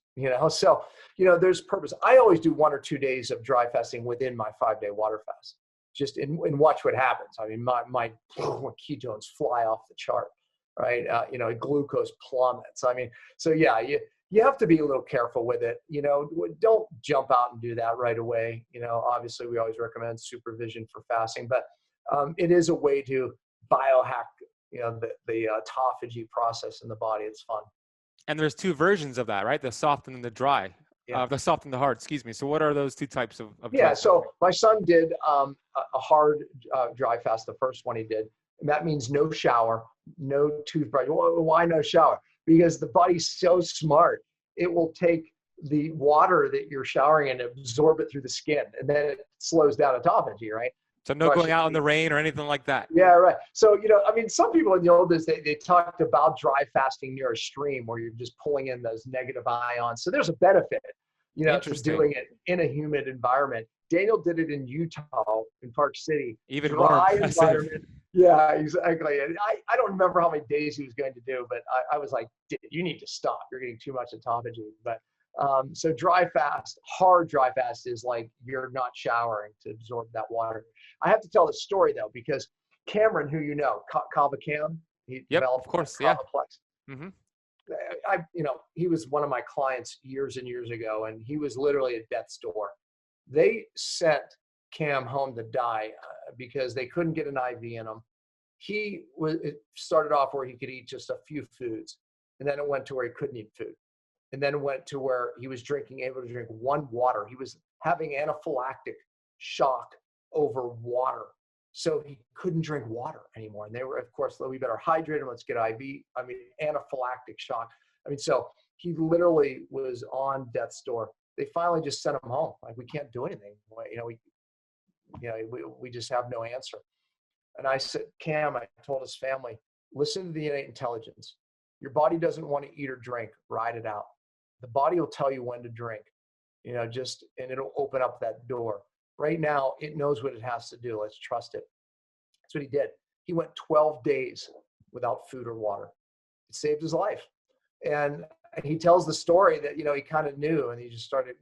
So, there's purpose. I always do 1 or 2 days of dry fasting within my 5-day water fast, just and watch what happens. I mean, my ketones fly off the chart. right? Glucose plummets. I mean, so yeah, you have to be a little careful with it. Don't jump out and do that right away. Obviously we always recommend supervision for fasting, but it is a way to biohack, the autophagy process in the body. It's fun. And there's two versions of that, right? The soft and the dry. Yeah. The soft and the hard, excuse me. So what are those two types of Yeah, so my son did a hard dry fast, the first one he did. And that means no shower, no toothbrush. Why no shower? Because the body's so smart. It will take the water that you're showering and absorb it through the skin. And then it slows down autophagy, right? So no going out in the rain or anything like that. Yeah, right. So, some people in the old days, they talked about dry fasting near a stream where you're just pulling in those negative ions. So there's a benefit, to doing it in a humid environment. Daniel did it in Utah, in Park City. Even dry more environment. Yeah, exactly. And I don't remember how many days he was going to do, but I was like, you need to stop. You're getting too much autophagy. But so hard dry fast is like you're not showering to absorb that water. I have to tell the story though, because Cameron, who Kava Cam, he developed of course, Kavaplex. Mm-hmm. He was one of my clients years and years ago, and he was literally at death's door. They sent Cam home to die because they couldn't get an IV in him. It started off where he could eat just a few foods, and then it went to where he couldn't eat food. And then it went to where he was able to drink one water. He was having anaphylactic shock over water. So he couldn't drink water anymore. And they were, of course, we better hydrate him. Let's get IV. Anaphylactic shock. So he literally was on death's door. They finally just sent him home. Like, we can't do anything. We just have no answer. And I said, Cam, I told his family, listen to the innate intelligence. Your body doesn't want to eat or drink. Ride it out. The body will tell you when to drink, and it'll open up that door. Right now, it knows what it has to do. Let's trust it. That's what he did. He went 12 days without food or water. It saved his life. And he tells the story that, he kind of knew, and he just started,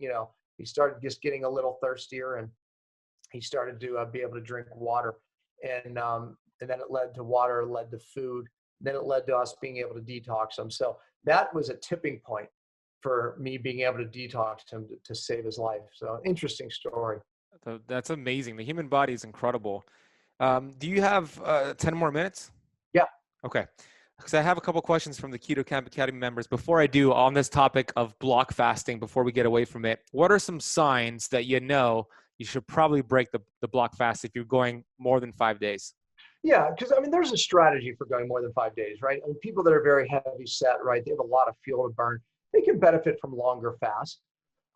he started just getting a little thirstier, and he started to be able to drink water. And then it led to water, led to food. Then it led to us being able to detox him. So that was a tipping point for me being able to detox him to save his life. So interesting story. That's amazing. The human body is incredible. Do you have 10 more minutes? Yeah. Okay. Because I have a couple questions from the Keto Kamp Academy members. Before I do, on this topic of block fasting, before we get away from it, what are some signs that you should probably break the block fast if you're going more than 5 days? Yeah, because there's a strategy for going more than 5 days, right? People that are very heavy set, right? They have a lot of fuel to burn. They can benefit from longer fasts.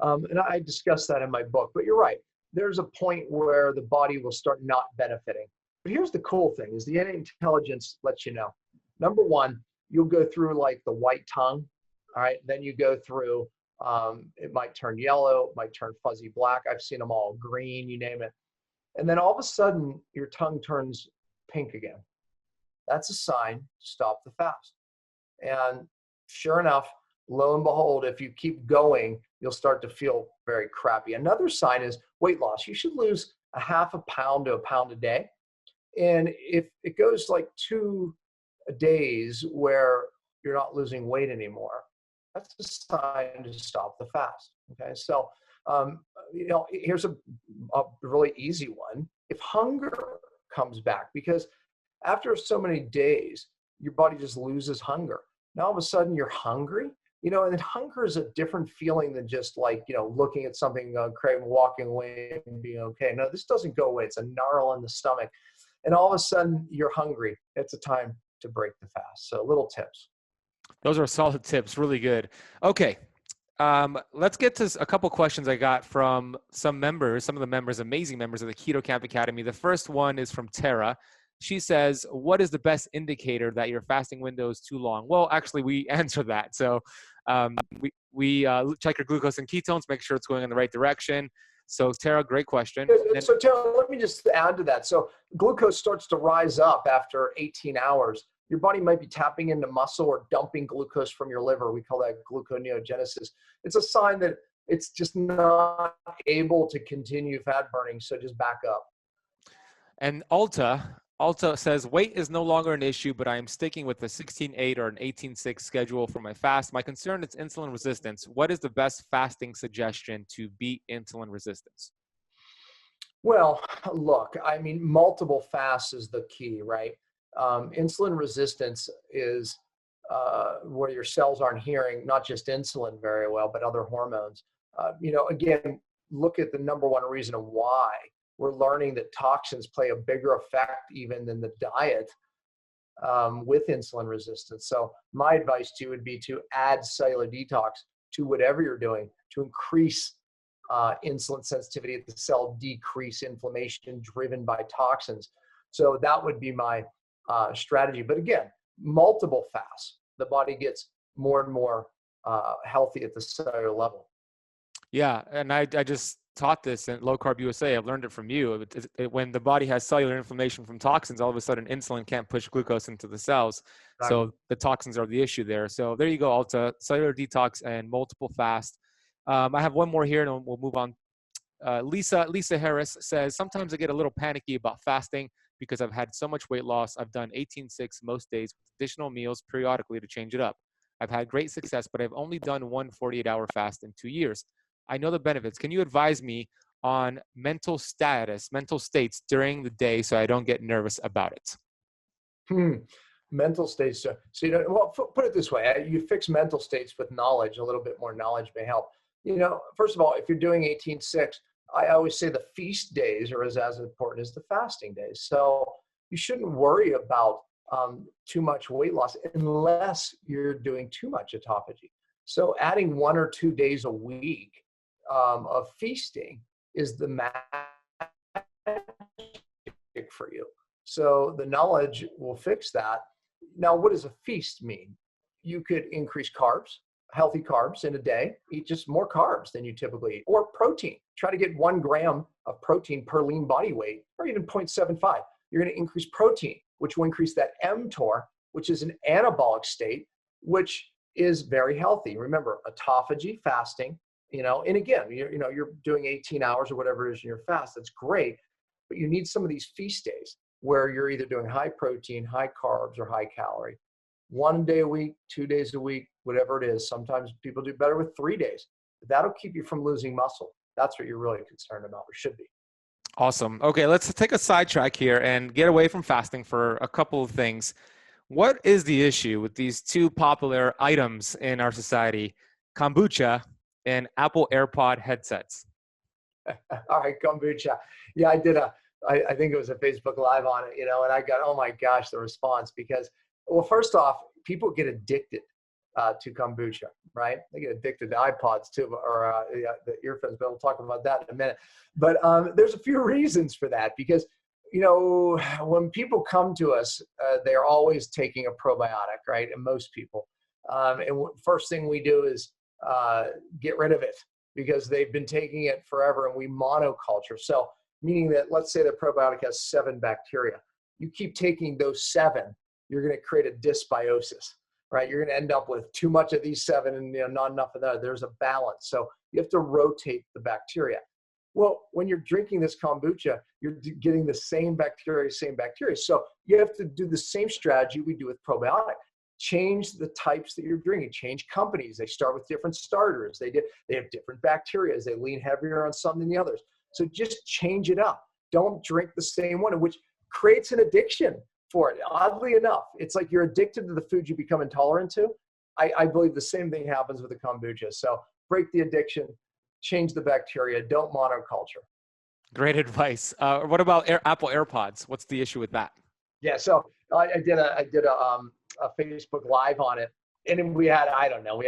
And I discussed that in my book, but you're right. There's a point where the body will start not benefiting. But here's the cool thing is the innate intelligence lets you know. Number one, you'll go through like the white tongue, all right? Then you go through, it might turn yellow, it might turn fuzzy black. I've seen them all, green, you name it. And then all of a sudden, your tongue turns pink again. That's a sign to stop the fast. And sure enough, lo and behold, if you keep going, you'll start to feel very crappy. Another sign is weight loss. You should lose a half a pound to a pound a day. And if it goes like 2 days where you're not losing weight anymore, that's a sign to stop the fast. Okay. So, here's a really easy one. If hunger comes back, because after so many days, your body just loses hunger. Now all of a sudden you're hungry, and hunger is a different feeling than just like, looking at something, craving, walking away and being okay. No, this doesn't go away. It's a gnarl in the stomach. And all of a sudden you're hungry. It's a time to break the fast. So little tips. Those are solid tips. Really good. Okay. Let's get to a couple questions I got from some of the members, amazing members of the Keto Kamp Academy. The first one is from Tara. She says, what is the best indicator that your fasting window is too long? Well, actually, we answered that. So we check your glucose and ketones, make sure it's going in the right direction. So Tara, great question. So Tara, let me just add to that. So glucose starts to rise up after 18 hours. Your body might be tapping into muscle or dumping glucose from your liver. We call that gluconeogenesis. It's a sign that it's just not able to continue fat burning. So just back up. And Alta, Also says, weight is no longer an issue, but I am sticking with a 16-8 or an 18-6 schedule for my fast. My concern is insulin resistance. What is the best fasting suggestion to beat insulin resistance? Well, look, I mean, multiple fasts is the key, right? Insulin resistance is where your cells aren't hearing not just insulin very well, but other hormones. Again, look at the number one reason of why we're learning that toxins play a bigger effect even than the diet with insulin resistance. So my advice to you would be to add cellular detox to whatever you're doing to increase insulin sensitivity at the cell, decrease inflammation driven by toxins. So that would be my strategy. But again, multiple fasts, the body gets more and more healthy at the cellular level. Yeah, and I just taught this in Low Carb USA. I've learned it from you. When the body has cellular inflammation from toxins, all of a sudden insulin can't push glucose into the cells. Exactly. So the toxins are the issue there. So there you go, Alta, cellular detox and multiple fast. I have one more here and we'll move on. Lisa Harris says, sometimes I get a little panicky about fasting because I've had so much weight loss. I've done 18-6 most days with additional meals periodically to change it up. I've had great success, but I've only done one 48-hour fast in 2 years. I know the benefits. Can you advise me on mental states during the day so I don't get nervous about it? Mental states. So well, put it this way: you fix mental states with knowledge. A little bit more knowledge may help. First of all, if you're doing 18-6, I always say the feast days are as important as the fasting days. So you shouldn't worry about too much weight loss unless you're doing too much autophagy. So adding 1 or 2 days a week of feasting is the magic for you. So the knowledge will fix that. Now, what does a feast mean? You could increase carbs, healthy carbs in a day, eat just more carbs than you typically eat, or protein. Try to get 1 gram of protein per lean body weight, or even 0.75. You're going to increase protein, which will increase that mTOR, which is an anabolic state, which is very healthy. Remember, autophagy, fasting, and again, you're doing 18 hours or whatever it is in your fast. That's great, but you need some of these feast days where you're either doing high protein, high carbs, or high calorie. 1 day a week, 2 days a week, whatever it is. Sometimes people do better with 3 days. But that'll keep you from losing muscle. That's what you're really concerned about, or should be. Awesome. Okay, let's take a sidetrack here and get away from fasting for a couple of things. What is the issue with these two popular items in our society, kombucha and Apple AirPod headsets? All right, kombucha. Yeah, I think it was a Facebook Live on it, and I got, oh my gosh, the response because, well, first off, people get addicted to kombucha, right? They get addicted to iPods too, or the earphones, but we'll talk about that in a minute. But there's a few reasons for that because, when people come to us, they're always taking a probiotic, right? And most people. And first thing we do is get rid of it because they've been taking it forever and we monoculture. So meaning that, let's say the probiotic has 7 bacteria. You keep taking those 7, you're going to create a dysbiosis, right? You're going to end up with too much of these 7 and not enough of that. There's a balance. So you have to rotate the bacteria. Well, when you're drinking this kombucha, you're getting the same bacteria. So you have to do the same strategy we do with probiotic. Change the types that you're drinking, change companies. They start with different starters. They have different bacteria. They lean heavier on some than the others. So just change it up. Don't drink the same one, which creates an addiction for it. Oddly enough, it's like you're addicted to the food you become intolerant to. I believe the same thing happens with the kombucha. So break the addiction, change the bacteria, don't monoculture. Great advice. What about Apple AirPods? What's the issue with that? Yeah, so I did a Facebook Live on it, and then we had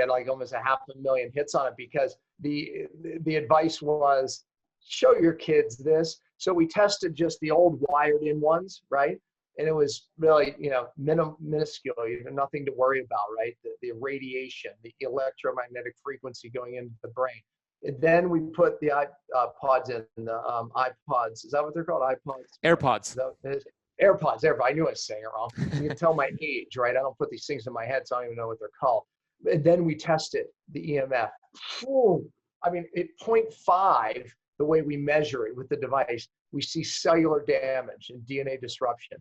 like almost 500,000 hits on it because the advice was show your kids this. So we tested just the old wired in ones, right? And it was really, minuscule, nothing to worry about, right? The radiation, the electromagnetic frequency going into the brain. And then we put the iPods in, the iPods. Is that what they're called? iPods? AirPods. AirPods. I knew I was saying it wrong. You can tell my age, right? I don't put these things in my head, so I don't even know what they're called. And then we tested the EMF. At 0.5, the way we measure it with the device, we see cellular damage and DNA disruption.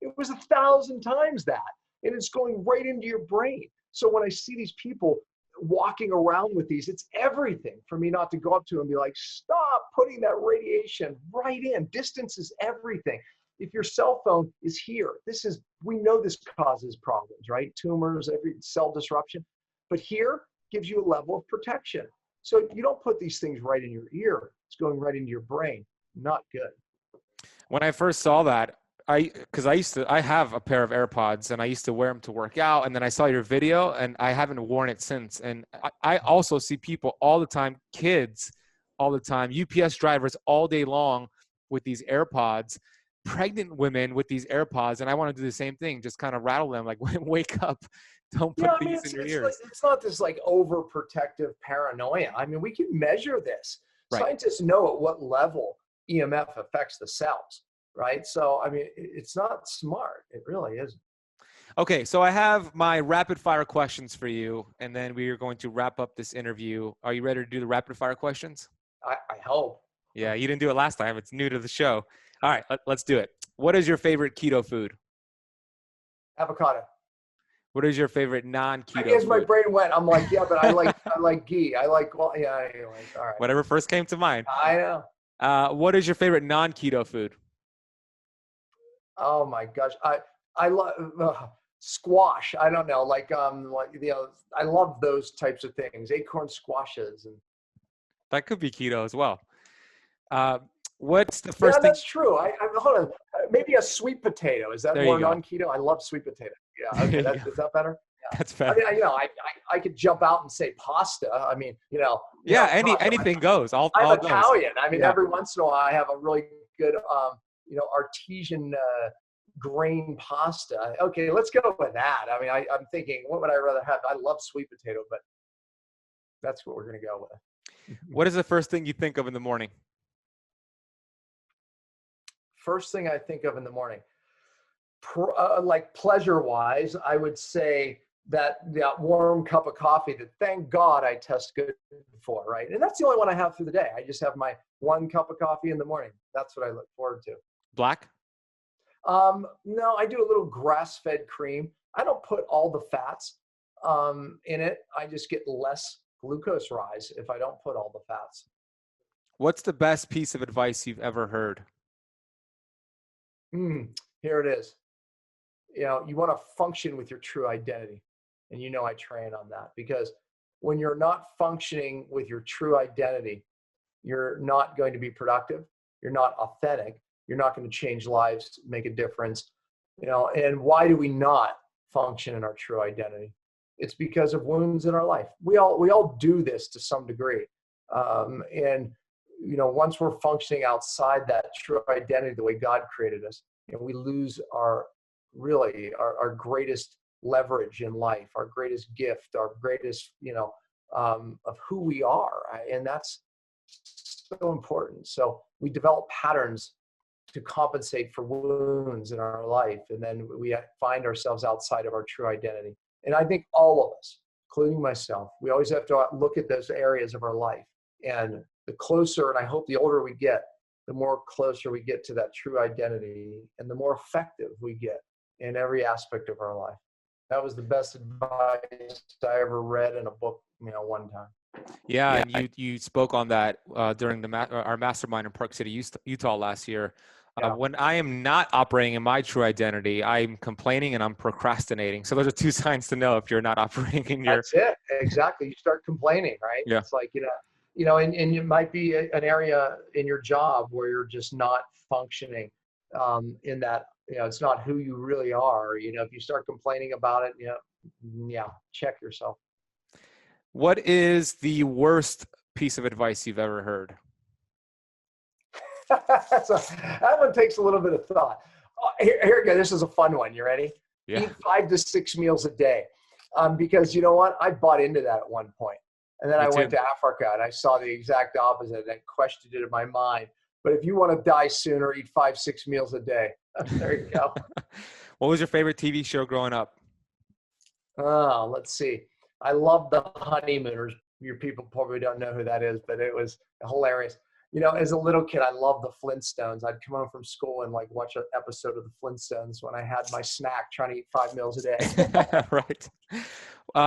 It was 1,000 times that. And it's going right into your brain. So when I see these people walking around with these, it's everything for me not to go up to them and be like, stop putting that radiation right in. Distance is everything. If your cell phone is here, we know this causes problems, right? Tumors, every cell disruption. But here gives you a level of protection. So you don't put these things right in your ear. It's going right into your brain. Not good. When I first saw that, I have a pair of AirPods and I used to wear them to work out. And then I saw your video and I haven't worn it since. And I also see people all the time, kids all the time, UPS drivers all day long with these AirPods, pregnant women with these AirPods. And I want to do the same thing. Just kind of rattle them like, wake up. Don't put these in your ears. It's not this like overprotective paranoia. I mean, we can measure this. Right. Scientists know at what level EMF affects the cells, right? So, I mean, it's not smart. It really isn't. Okay, so I have my rapid fire questions for you, and then we are going to wrap up this interview. Are you ready to do the rapid fire questions? I hope. Yeah, you didn't do it last time. It's new to the show. All right, let's do it. What is your favorite keto food? Avocado. What is your favorite non-keto I guess food? my brain went. I'm like, yeah, but I like ghee. All right. Whatever first came to mind. I know. What is your favorite non-keto food? Oh my gosh, I love squash. I don't know, I love those types of things. Acorn squashes and. That could be keto as well. What's the first thing? That's true. Hold on. Maybe a sweet potato. Is that more non-keto? I love sweet potato. Yeah. Okay. Is that better? Yeah. That's better. I mean, I could jump out and say pasta. I mean, Yeah. Anything goes. I'm Italian. I mean, every once in a while I have a really good, artesian grain pasta. Okay, let's go with that. I mean, I'm thinking, what would I rather have? I love sweet potato, but that's what we're going to go with. What is the first thing you think of in the morning? First thing I think of in the morning, like pleasure-wise, I would say that warm cup of coffee that thank God I test good for, right? And that's the only one I have through the day. I just have my one cup of coffee in the morning. That's what I look forward to. Black? No, I do a little grass-fed cream. I don't put all the fats in it. I just get less glucose rise if I don't put all the fats. What's the best piece of advice you've ever heard? Here it is. You want to function with your true identity. And I train on that, because when you're not functioning with your true identity, you're not going to be productive. You're not authentic. You're not going to change lives, make a difference. And why do we not function in our true identity? It's because of wounds in our life. We all do this to some degree. And once we're functioning outside that true identity, the way God created us, we lose our greatest leverage in life, our greatest gift, our greatest, of who we are. And that's so important. So we develop patterns to compensate for wounds in our life. And then we find ourselves outside of our true identity. And I think all of us, including myself, we always have to look at those areas of our life. And the closer, and I hope the older we get, the more closer we get to that true identity, and the more effective we get in every aspect of our life. That was the best advice I ever read in a book, one time. Yeah, and you spoke on that during our mastermind in Park City, Utah last year. When I am not operating in my true identity, I'm complaining and I'm procrastinating. So those are two signs to know if you're not operating in your. That's it. Exactly. You start complaining, right? Yeah. It's like, and it might be an area in your job where you're just not functioning in that, it's not who you really are. If you start complaining about it, check yourself. What is the worst piece of advice you've ever heard? That one takes a little bit of thought. Here we go. This is a fun one. You ready? Yeah. Eat 5 to 6 meals a day. Because you know what? I bought into that at one point. And then I went to Africa and I saw the exact opposite and questioned it in my mind. But if you want to die sooner, eat 5, 6 meals a day. There you go. What was your favorite TV show growing up? Oh, let's see. I love The Honeymooners. Your people probably don't know who that is, but it was hilarious. as a little kid, I loved the Flintstones. I'd come home from school and like watch an episode of the Flintstones when I had my snack, trying to eat 5 meals a day. Right.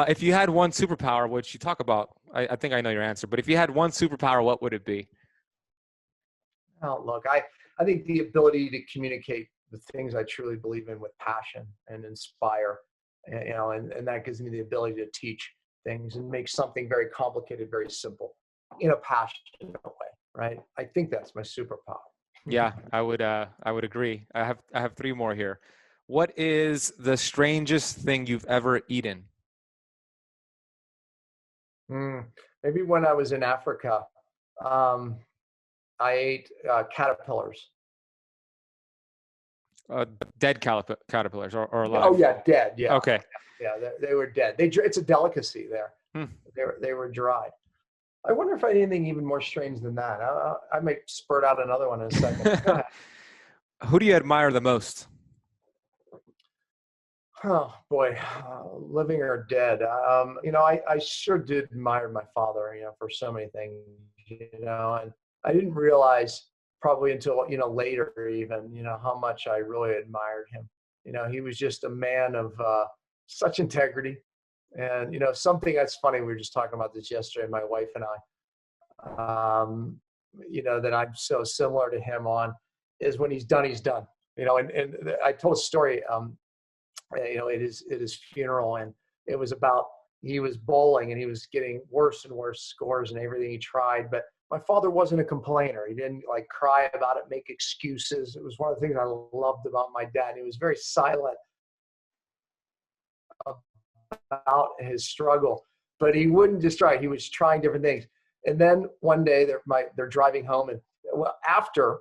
If you had one superpower, which you talk about, I think I know your answer, but if you had one superpower, what would it be? Oh, look, I think the ability to communicate the things I truly believe in with passion and inspire, and that gives me the ability to teach things and make something very complicated very simple in a passionate way, right? I think that's my superpower. Yeah, I would agree. I have 3 more here. What is the strangest thing you've ever eaten? Maybe when I was in Africa, um, I ate caterpillars. Dead caterpillars or alive? Oh yeah, dead. Yeah, Okay. yeah, they were dead. It's a delicacy there. Hmm. They were dried. I wonder if I had anything even more strange than that. I might spurt out another one in a second. Go ahead. Who do you admire the most? Oh boy, living or dead. I sure did admire my father, for so many things, and I didn't realize probably until, later even, how much I really admired him. He was just a man of such integrity. And, something that's funny, we were just talking about this yesterday, my wife and I, that I'm so similar to him on is when he's done, he's done. And I told a story, at his funeral, and it was about, he was bowling and he was getting worse and worse scores and everything he tried. But my father wasn't a complainer. He didn't like cry about it, make excuses. It was one of the things I loved about my dad. He was very silent about his struggle, but he wouldn't just try. He was trying different things. And then one day they're driving home, and after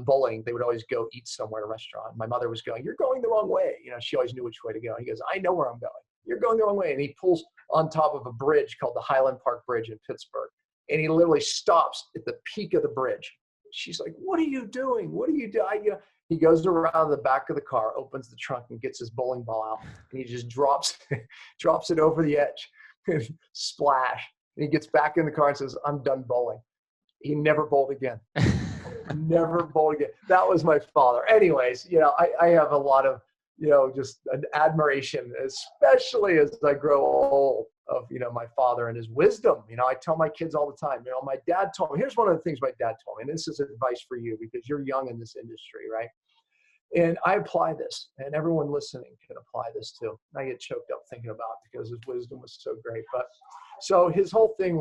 bowling, they would always go eat somewhere at a restaurant. My mother was going, "You're going the wrong way." She always knew which way to go. He goes, "I know where I'm going. You're going the wrong way." And he pulls on top of a bridge called the Highland Park Bridge in Pittsburgh. And he literally stops at the peak of the bridge. She's like, "What are you doing? What are you doing?" He goes around the back of the car, opens the trunk, and gets his bowling ball out. And he just drops it over the edge. Splash. And he gets back in the car and says, "I'm done bowling." He never bowled again. Never bowled again. That was my father. Anyways, I have a lot of, just an admiration, especially as I grow old, of, my father and his wisdom. I tell my kids all the time, my dad told me, here's one of the things my dad told me, and this is advice for you because you're young in this industry, right? And I apply this, and everyone listening can apply this too. I get choked up thinking about it because his wisdom was so great. But so his whole thing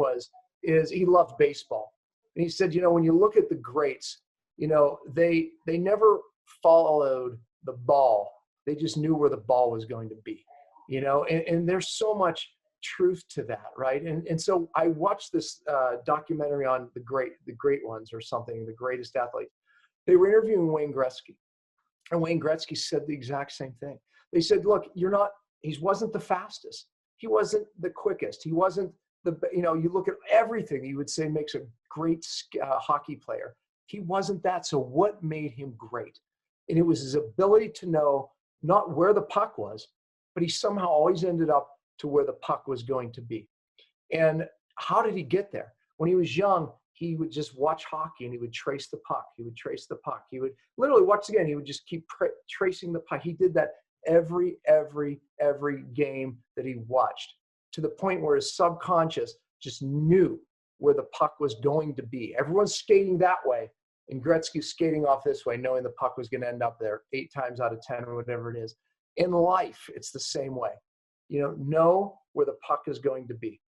is he loved baseball. And he said, when you look at the greats, they never followed the ball. They just knew where the ball was going to be, and there's so much truth to that, right? And so I watched this documentary on the great ones or something, the greatest athletes. They were interviewing Wayne Gretzky, and Wayne Gretzky said the exact same thing. They said, "Look, he wasn't the fastest. He wasn't the quickest. He wasn't you look at everything you would say makes a great hockey player. He wasn't that. So what made him great? And it was his ability to know not where the puck was, but he somehow always ended up to where the puck was going to be. And how did he get there? When he was young, he would just watch hockey and he would trace the puck. He would trace the puck. He would literally, once again, he would just keep tracing the puck. He did that every game that he watched, to the point where his subconscious just knew where the puck was going to be. Everyone's skating that way, and Gretzky's skating off this way, knowing the puck was going to end up there 8 times out of 10 or whatever it is. In life, it's the same way. Know where the puck is going to be.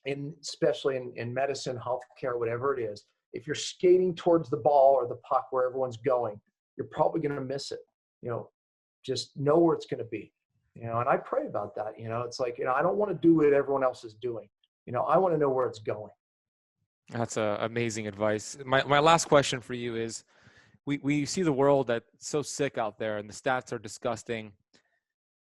And especially in medicine, healthcare, whatever it is, if you're skating towards the ball or the puck where everyone's going, you're probably going to miss it. Just know where it's going to be. And I pray about that. It's like, I don't want to do what everyone else is doing. I want to know where it's going. That's amazing advice. My last question for you is, we see the world that's so sick out there and the stats are disgusting.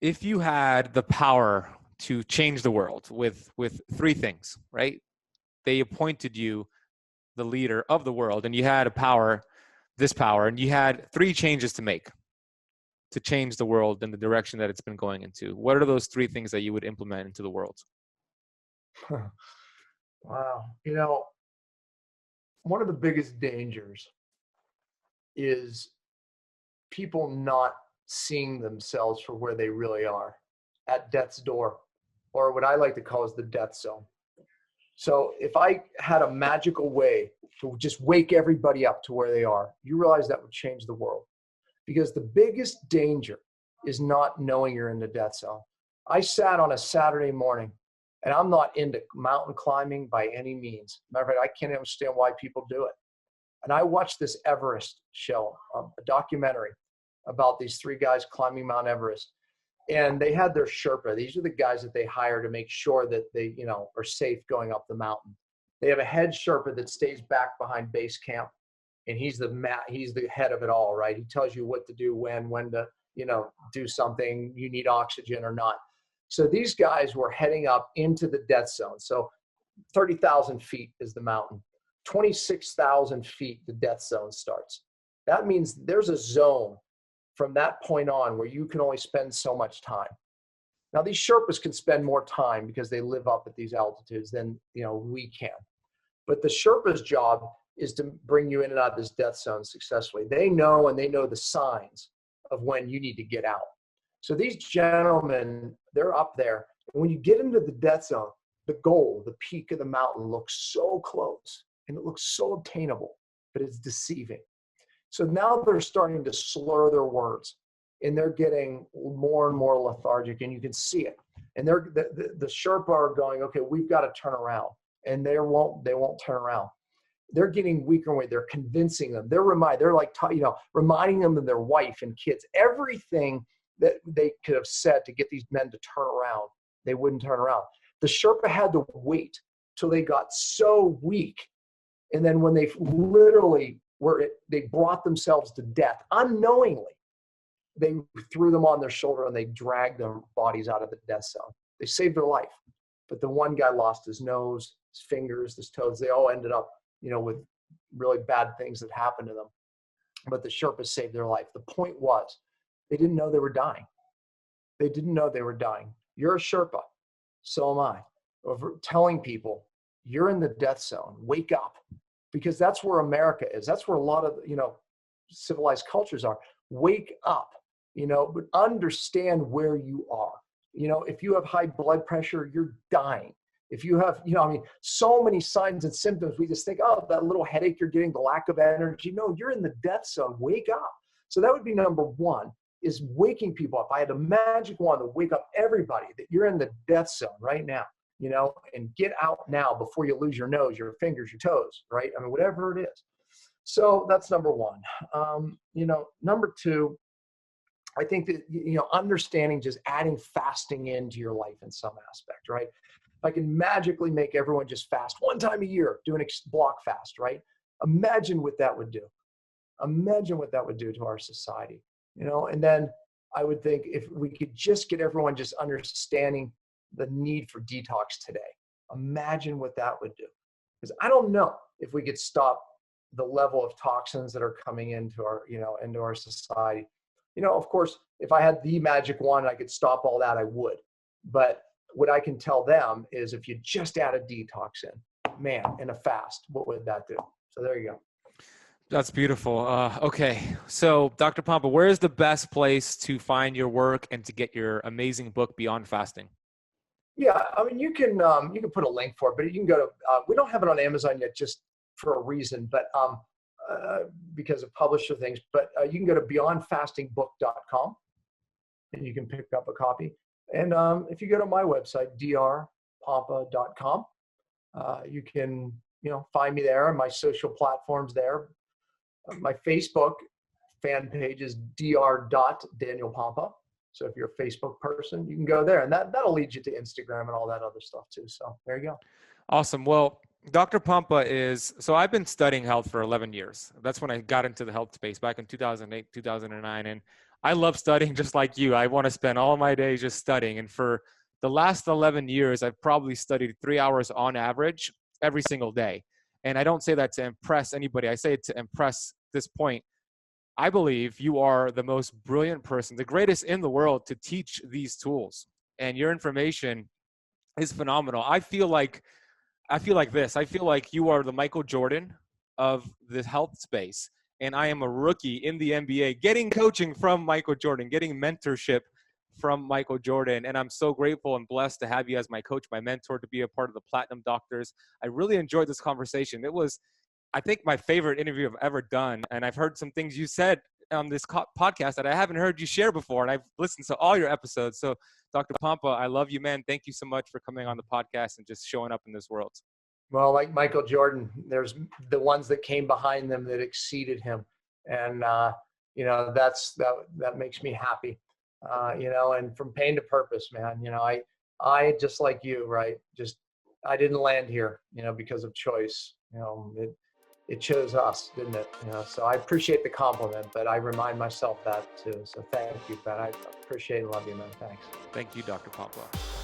If you had the power to change the world with 3 things, right? They appointed you the leader of the world, and you had this power, and you had 3 changes to make to change the world in the direction that it's been going into. What are those 3 things that you would implement into the world? Wow. one of the biggest dangers is people not seeing themselves for where they really are, at death's door, or what I like to call is the death zone. So if I had a magical way to just wake everybody up to where they are, you realize that would change the world. Because the biggest danger is not knowing you're in the death zone. I sat on a Saturday morning, and I'm not into mountain climbing by any means. Matter of fact, I can't understand why people do it. And I watched this Everest show, a documentary about these three guys climbing Mount Everest. And they had their Sherpa. These are the guys that they hire to make sure that they, are safe going up the mountain. They have a head Sherpa that stays back behind base camp, and he's the head of it all, right? He tells you what to do, when to, do something, you need oxygen or not. So these guys were heading up into the death zone. So 30,000 feet is the mountain. 26,000 feet, the death zone starts. That means there's a zone from that point on where you can only spend so much time. Now, these Sherpas can spend more time because they live up at these altitudes than we can. But the Sherpa's job is to bring you in and out of this death zone successfully. They know the signs of when you need to get out. So these gentlemen, they're up there. And when you get into the death zone, the goal, the peak of the mountain looks so close and it looks so obtainable, but it's deceiving. So now they're starting to slur their words, and they're getting more and more lethargic, and you can see it. And the Sherpa are going, okay, we've got to turn around, and they won't turn around. They're getting weaker and weaker. They're convincing them. They're reminding them of their wife and kids. Everything that they could have said to get these men to turn around, they wouldn't turn around. The Sherpa had to wait till they got so weak, and then when they literally they brought themselves to death unknowingly, they threw them on their shoulder and they dragged their bodies out of the death zone. They saved their life, but the one guy lost his nose, his fingers, his toes. They all ended up, with really bad things that happened to them. But the Sherpas saved their life. The point was, they didn't know they were dying. They didn't know they were dying. You're a Sherpa, so am I. Over telling people, you're in the death zone. Wake up. Because that's where America is. That's where a lot of, civilized cultures are. Wake up, but understand where you are. If you have high blood pressure, you're dying. If you have, so many signs and symptoms, we just think, oh, that little headache you're getting, the lack of energy. No, you're in the death zone. Wake up. So that would be number one, is waking people up. I had a magic wand to wake up everybody that you're in the death zone right now. And get out now before you lose your nose, your fingers, your toes, right? Whatever it is. So that's number one. Number two, I think that, understanding just adding fasting into your life in some aspect, right? If I can magically make everyone just fast one time a year, do an block fast, right? Imagine what that would do. Imagine what that would do to our society, and then I would think if we could just get everyone just understanding the need for detox today. Imagine what that would do. Because I don't know if we could stop the level of toxins that are coming into our, into our society. Of course, if I had the magic wand, I could stop all that, I would. But what I can tell them is if you just add a detox in, man, in a fast, what would that do? So there you go. That's beautiful. Okay. So Dr. Pompa, where is the best place to find your work and to get your amazing book, Beyond Fasting? Yeah, you can put a link for it, but you can go to, we don't have it on Amazon yet just for a reason, but because of publisher things, but you can go to beyondfastingbook.com and you can pick up a copy. And if you go to my website, drpompa.com, you can, find me there, and my social platforms there. My Facebook fan page is dr.danielpompa. So if you're a Facebook person, you can go there, and that'll lead you to Instagram and all that other stuff too. So there you go. Awesome. Well, Dr. Pompa so I've been studying health for 11 years. That's when I got into the health space back in 2008, 2009. And I love studying just like you. I want to spend all my days just studying. And for the last 11 years, I've probably studied 3 hours on average every single day. And I don't say that to impress anybody. I say it to impress this point. I believe you are the most brilliant person, the greatest in the world to teach these tools. And your information is phenomenal. I feel like this. I feel like you are the Michael Jordan of the health space. And I am a rookie in the NBA, getting coaching from Michael Jordan, getting mentorship from Michael Jordan. And I'm so grateful and blessed to have you as my coach, my mentor, to be a part of the Platinum Doctors. I really enjoyed this conversation. It was, I think, my favorite interview I've ever done. And I've heard some things you said on this podcast that I haven't heard you share before. And I've listened to all your episodes. So Dr. Pompa, I love you, man. Thank you so much for coming on the podcast and just showing up in this world. Well, like Michael Jordan, there's the ones that came behind them that exceeded him. And, you know, that makes me happy, you know, and from pain to purpose, man, you know, I just like you, right. I didn't land here, you know, because of choice, you know, it chose us, didn't it? You know, so I appreciate the compliment, but I remind myself that too. So thank you, Ben. I appreciate and love you, man. Thanks. Thank you, Dr. Pompa.